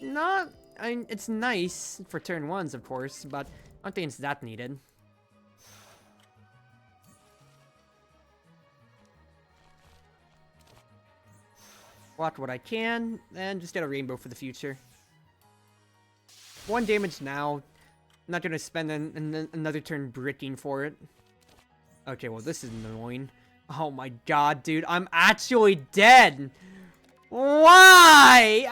Not... it's nice for turn 1s, of course, but I don't think it's that needed. Block what I can, and just get a rainbow for the future. 1 damage now. I'm not gonna spend another turn bricking for it. Okay, well, this is annoying. Oh my god, dude, I'm actually dead! Why?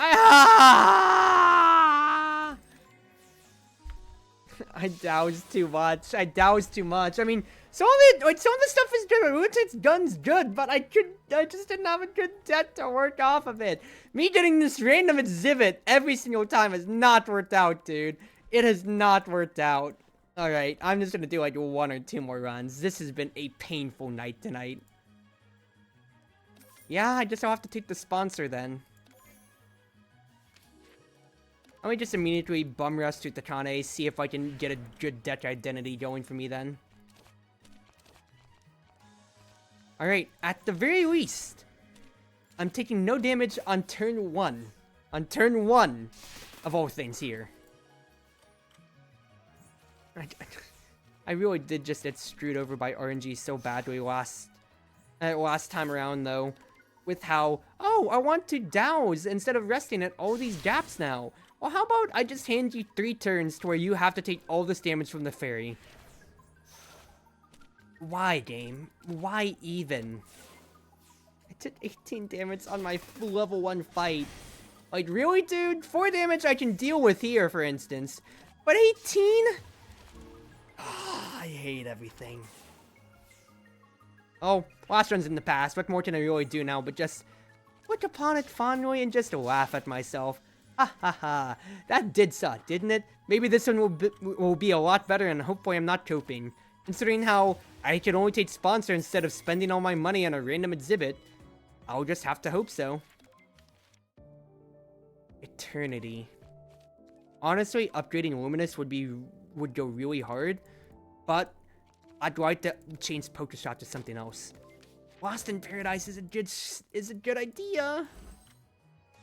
I doused too much. I mean, some of the stuff is good. Rotate's gun's good, but I just didn't have a good deck to work off of it. Me getting this random exhibit every single time has not worked out, dude. It has not worked out. Alright, I'm just gonna do like 1 or 2 more runs. This has been a painful night tonight. Yeah, I guess I'll have to take the sponsor then. Let me just immediately bum rush to Takane, see if I can get a good deck identity going for me then. Alright, at the very least, I'm taking no damage on turn 1. On turn 1, of all things here. I really did just get screwed over by RNG so badly last time around, though. With how, oh, I want to douse instead of resting at all these gaps now. Well, how about I just hand you 3 turns to where you have to take all this damage from the fairy? Why, game? Why even? I took 18 damage on my level 1 fight. Like, really, dude? 4 damage I can deal with here, for instance. But 18? I hate everything. Oh, last run's in the past. What more can I really do now but just look upon it fondly and just laugh at myself? Ha ha ha. That did suck, didn't it? Maybe this one will be a lot better and hopefully I'm not coping. Considering how I can only take sponsor instead of spending all my money on a random exhibit. I'll just have to hope so. Eternity. Honestly, upgrading Luminous would go really hard, but I'd like to change Poker Shot to something else. Lost in Paradise is a good idea,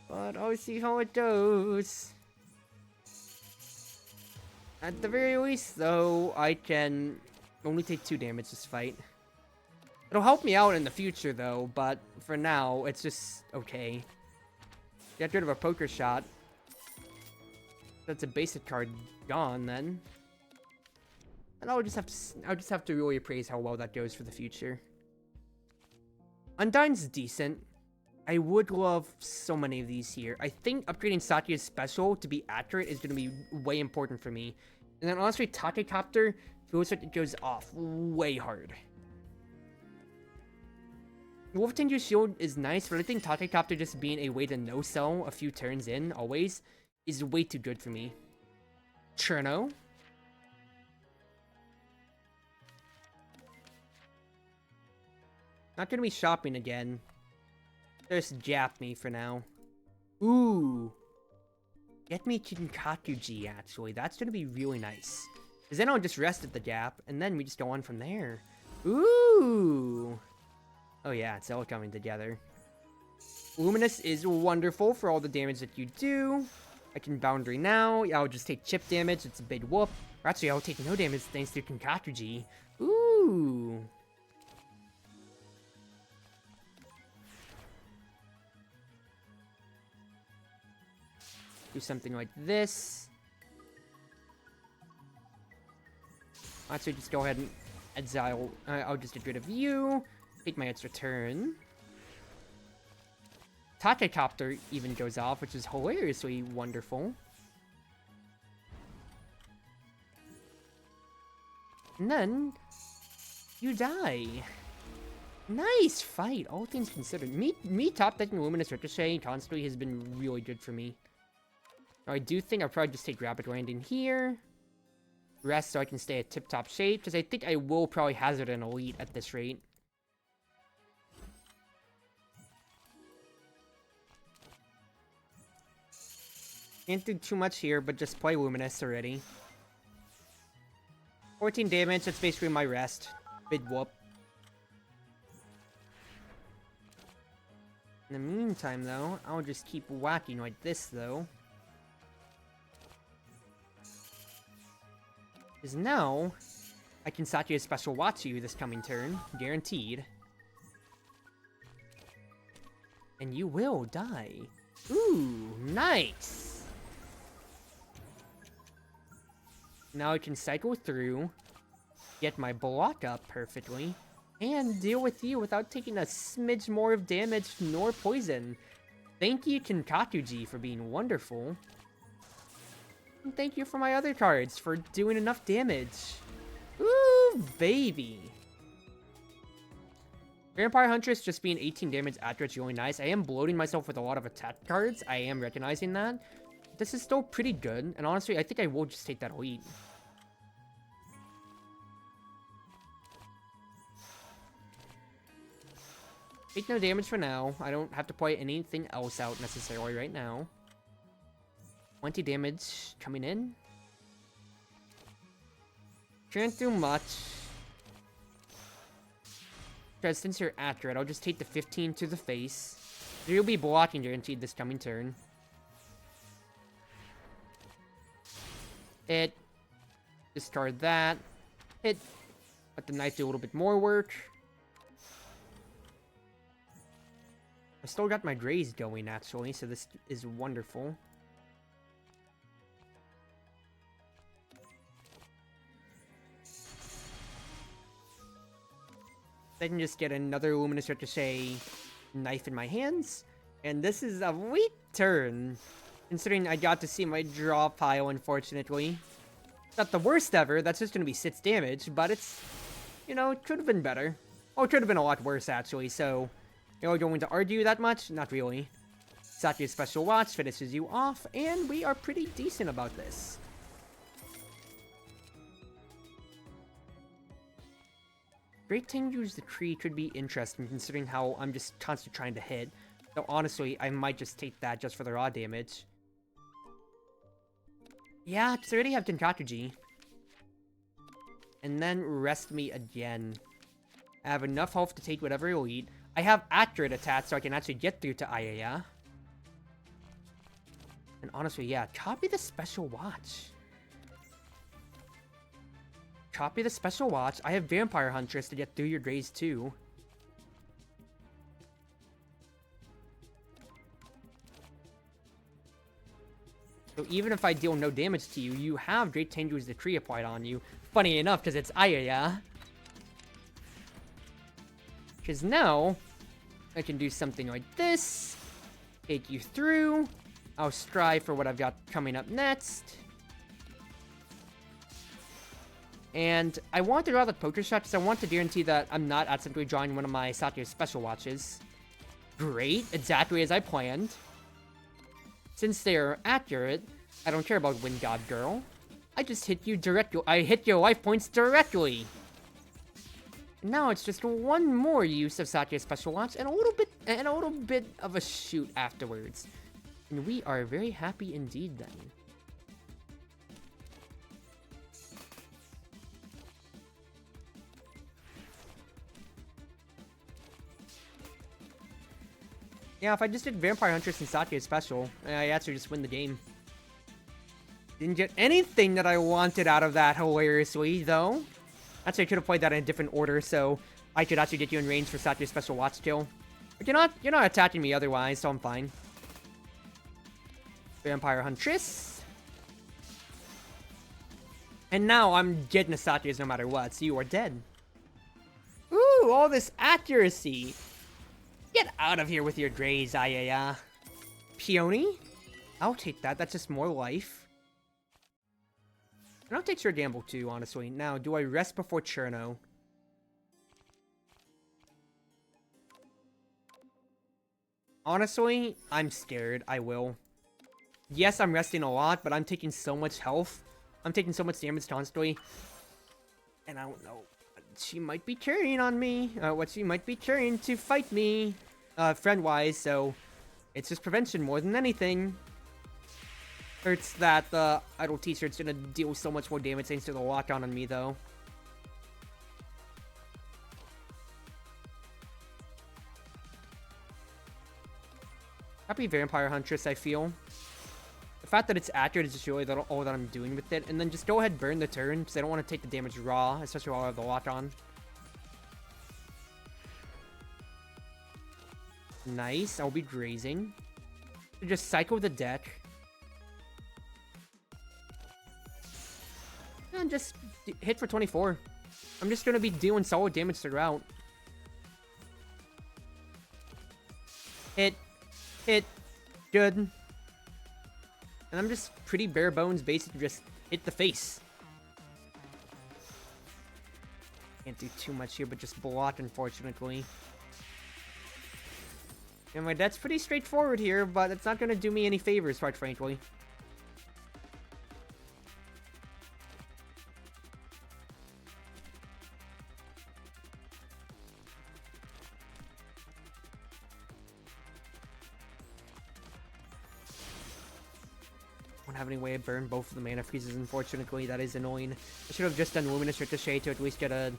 but I'll see how it goes. At the very least, though, I can only take 2 damage this fight. It'll help me out in the future, though, but for now, it's just okay. Get rid of a Poker Shot. That's a basic card gone, then. And I'll just have to really appraise how well that goes for the future. Undyne's decent. I would love so many of these here. I think upgrading Sakuya's special to be accurate is going to be way important for me. And then honestly, Takecopter feels like it goes off way hard. Wolf Tinker's Shield is nice, but I think Takecopter just being a way to no-sell a few turns in, always, is way too good for me. Cherno. Not gonna be shopping again. Just jap me for now. Ooh. Get me Kinkakuji, actually. That's gonna be really nice. Because then I'll just rest at the gap, and then we just go on from there. Ooh. Oh yeah, it's all coming together. Luminous is wonderful for all the damage that you do. I can Boundary now. I'll just take chip damage. It's a big whoop. Or actually, I'll take no damage thanks to Kinkakuji. Ooh. Do something like this. Actually, just go ahead and exile. I'll just get rid of you. Take my extra turn. Takecopter even goes off, which is hilariously wonderful. And then you die. Nice fight, all things considered. Me top decking Luminous Ricochet constantly has been really good for me. Now, I do think I'll probably just take Rapid Landing here. Rest so I can stay at tip-top shape, because I think I will probably hazard an Elite at this rate. Can't do too much here, but just play Luminous already. 14 damage, that's basically my rest. Big whoop. In the meantime, though, I'll just keep whacking like this, though. Because now, I can Sakuya Special Watch you this coming turn, guaranteed. And you will die. Ooh, nice! Now I can cycle through, get my block up perfectly, and deal with you without taking a smidge more of damage nor poison. Thank you, Kinkakuji, for being wonderful. And thank you for my other cards for doing enough damage. Ooh, baby. Vampire Huntress just being 18 damage after it's really nice. I am bloating myself with a lot of attack cards. I am recognizing that. This is still pretty good. And honestly, I think I will just take that Elite. Take no damage for now. I don't have to play anything else out necessarily right now. 20 damage coming in. Can't do much. Because since you're accurate, I'll just take the 15 to the face. You'll be blocking guaranteed this coming turn. Hit. Discard that. Hit. Let the knife do a little bit more work. I still got my Graze going, actually, so this is wonderful. I can just get another Luminous Ricochet knife in my hands. And this is a weak turn, considering I got to see my draw pile, unfortunately. Not the worst ever, that's just going to be 6 damage, but it's, you know, it could have been better. Oh, it could have been a lot worse, actually, so, you know, going to argue that much? Not really. Sakuya's Special Watch finishes you off, and we are pretty decent about this. Great Tengu's Decree could be interesting, considering how I'm just constantly trying to hit. So honestly, I might just take that just for the raw damage. Yeah, because I already have Kinkakuji. And then rest me again. I have enough health to take whatever Elite. I have accurate attacks, so I can actually get through to Ayaya. And honestly, yeah, copy the Special Watch. Copy the Special Watch. I have Vampire Huntress to get through your Graze too. So even if I deal no damage to you, you have Great Tengu's Decree applied on you. Funny enough, because it's Ayaya. Because now, I can do something like this. Take you through. I'll strive for what I've got coming up next. And I want to draw the poker shot because I want to guarantee that I'm not accidentally drawing one of my Sakuya Special Watches. Great, exactly as I planned. Since they're accurate, I don't care about Wind God Girl. I just hit you directly. I hit your life points directly. Now it's just one more use of Sakuya Special Watch and a little bit of a shoot afterwards. And we are very happy indeed then. Yeah, if I just did Vampire Huntress and Sakuya Special, I actually just win the game. Didn't get anything that I wanted out of that, hilariously, though. Actually, I could have played that in a different order, so I could actually get you in range for Sakuya Special Watch kill. But you're not attacking me otherwise, so I'm fine. Vampire Huntress. And now I'm getting a Sakuya no matter what, so you are dead. Ooh, all this accuracy. Get out of here with your Dre's, Ayaya. Peony? I'll take that, that's just more life. And I'll take your gamble too, honestly. Now, do I rest before Cherno? Honestly, I'm scared. I will. Yes, I'm resting a lot, but I'm taking so much health. I'm taking so much damage constantly. And I don't know. She might be carrying on me. What she might be carrying to fight me. Friend-wise, so... It's just prevention more than anything. Hurts that the idle t-shirt's gonna deal so much more damage thanks to the lock-on me, though. Happy Vampire Huntress, I feel. The fact that it's accurate is just really all that I'm doing with it. And then just go ahead and burn the turn, because I don't want to take the damage raw, especially while I have the lock-on. Nice, I'll be grazing. Just cycle the deck. And just hit for 24. I'm just going to be doing solid damage throughout. Hit. Hit. Good. And I'm just pretty bare bones, basically just hit the face. Can't do too much here, but just block, unfortunately. And my death's pretty straightforward here, but it's not going to do me any favors, quite frankly. Don't have any way to burn both of the mana freezes, unfortunately. That is annoying. I should have just done Luminous Ricochet to at least get a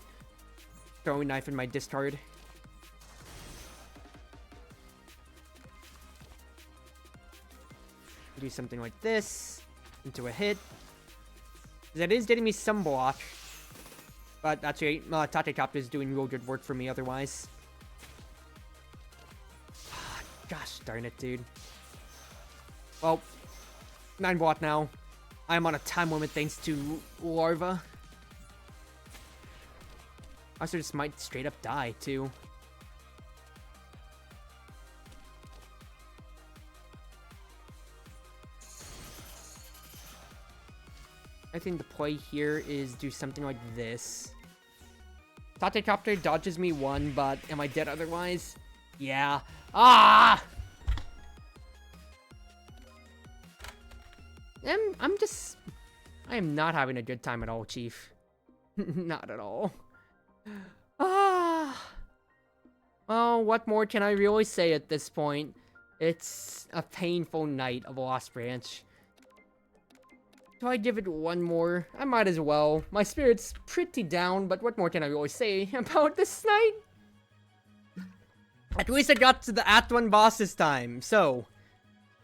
throwing knife in my discard. Do something like this into a hit. That is getting me some block. But actually, Tatekapta is doing real good work for me otherwise. Gosh darn it, dude. Well, 9 block now. I'm on a time limit thanks to Larva. I also just might straight up die, too. I think the play here is do something like this. Tatekapta dodges me 1, but am I dead otherwise? Yeah. Ah! I am not having a good time at all, Chief. Not at all. Ah! Oh, what more can I really say at this point? It's a painful night of Lost Branch. Do I give it one more? I might as well. My spirit's pretty down, but what more can I really say about this night? At least I got to the Act 1 boss this time. So,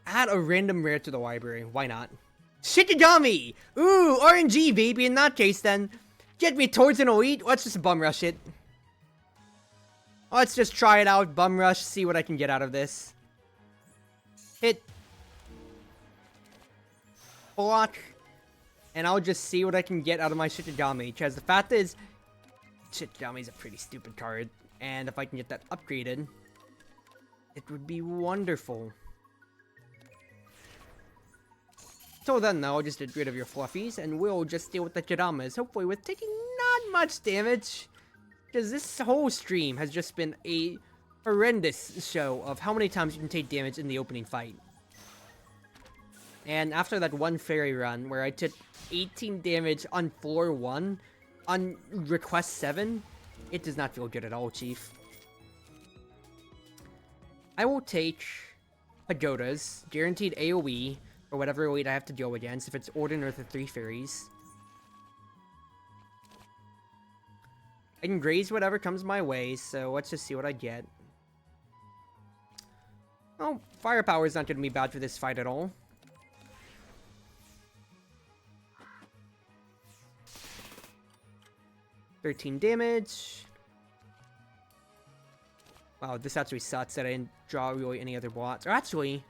add a random rare to the library. Why not? Shikigami! Ooh, RNG, baby. In that case, then, get me towards an elite. Let's just bum rush it. Let's just try it out. Bum rush, see what I can get out of this. Hit. Block. And I'll just see what I can get out of my Shikigami. Because the fact is, Shikigami is a pretty stupid card. And if I can get that upgraded, it would be wonderful. Till then, though, I'll just get rid of your fluffies. And we'll just deal with the Kiramas. Hopefully with taking not much damage. Because this whole stream has just been a horrendous show of how many times you can take damage in the opening fight. And after that one fairy run where I took 18 damage on floor 1, on request 7, it does not feel good at all, Chief. I will take Pagoda's guaranteed AoE for whatever elite I have to deal against, if it's Orden or the 3 fairies. I can graze whatever comes my way, so let's just see what I get. Oh, firepower is not going to be bad for this fight at all. $13 damage. Wow, this actually sucks that I didn't draw really any other blocks. Or actually,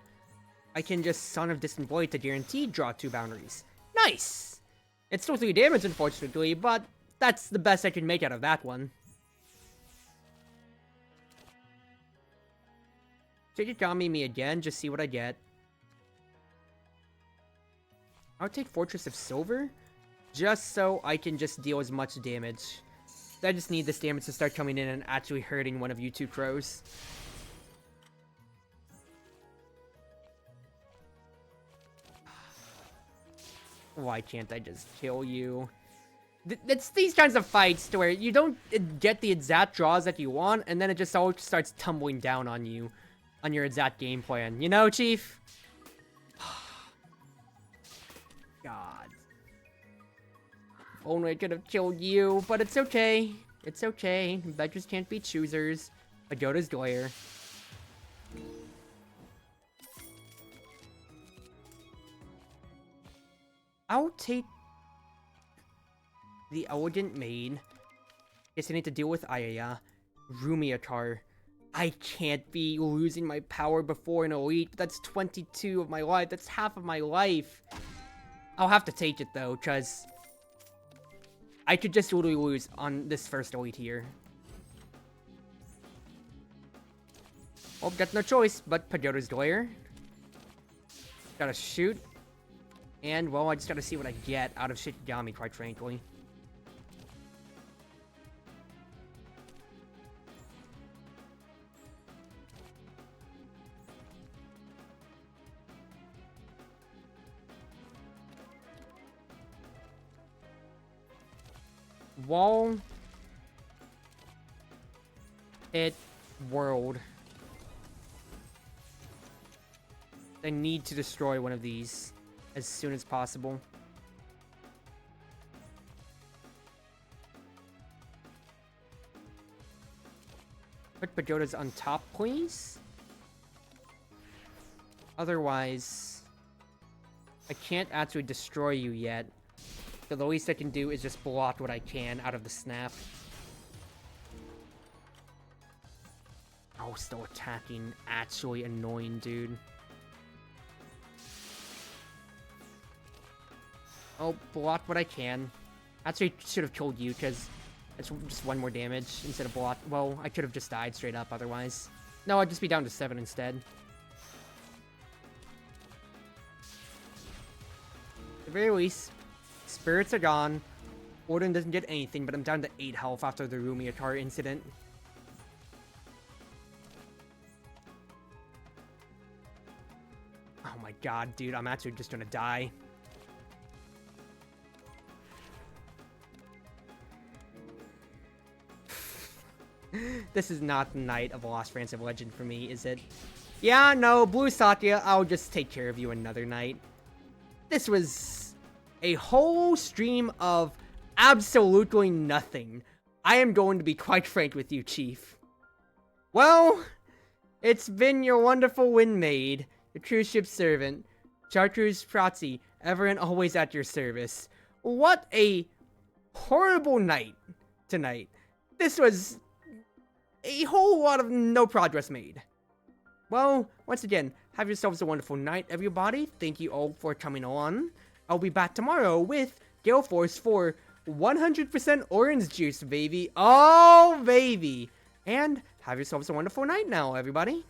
I can just Son of Distant Void to guarantee draw 2 boundaries. Nice! It's still 3 damage, unfortunately, but that's the best I can make out of that one. Shikigami me again, just see what I get. I'll take Fortress of Silver, just so I can just deal as much damage. I just need this damage to start coming in and actually hurting one of you 2 crows. Why can't I just kill you? It's these kinds of fights to where you don't get the exact draws that you want, and then it just all starts tumbling down on you, on your exact game plan. You know, Chief? God. If only I could have killed you, but it's okay. It's okay. Beggars can't be choosers. Pagoda's Glare. I'll take the Elegant Maid. Guess I need to deal with Ayaya. Rumiatar. I can't be losing my power before an elite. That's 22 of my life. That's half of my life. I'll have to take it though, because I could just literally lose on this first elite here. Oh, got no choice but Pagoda's Glare. Gotta shoot. And, well, I just gotta see what I get out of Shikigami, quite frankly. Wall. It. World. I need to destroy one of these as soon as possible. Put Pagoda's on top, please. Otherwise, I can't actually destroy you yet. So the least I can do is just block what I can out of the snap. Oh, still attacking. Actually annoying, dude. Oh, block what I can. Actually, should have killed you, because it's just 1 more damage instead of block. Well, I could have just died straight up otherwise. No, I'd just be down to 7 instead. At the very least, spirits are gone. Orden doesn't get anything, but I'm down to 8 health after the Rumiatar incident. Oh my god, dude, I'm actually just gonna die. This is not the night of a Lost Friends of Legend for me, is it? Yeah, no, Blue Satya, I'll just take care of you another night. This was a whole stream of absolutely nothing. I am going to be quite frank with you, Chief. Well, it's been your Wonderful Wind Maid, the Cruz Ship Servant, Chartreuse Proxy, ever and always at your service. What a horrible night tonight. This was a whole lot of no progress made. Well, once again, have yourselves a wonderful night, everybody. Thank you all for coming on. I'll be back tomorrow with GaleForce for 100% orange juice, baby. Oh, baby. And have yourselves a wonderful night now, everybody.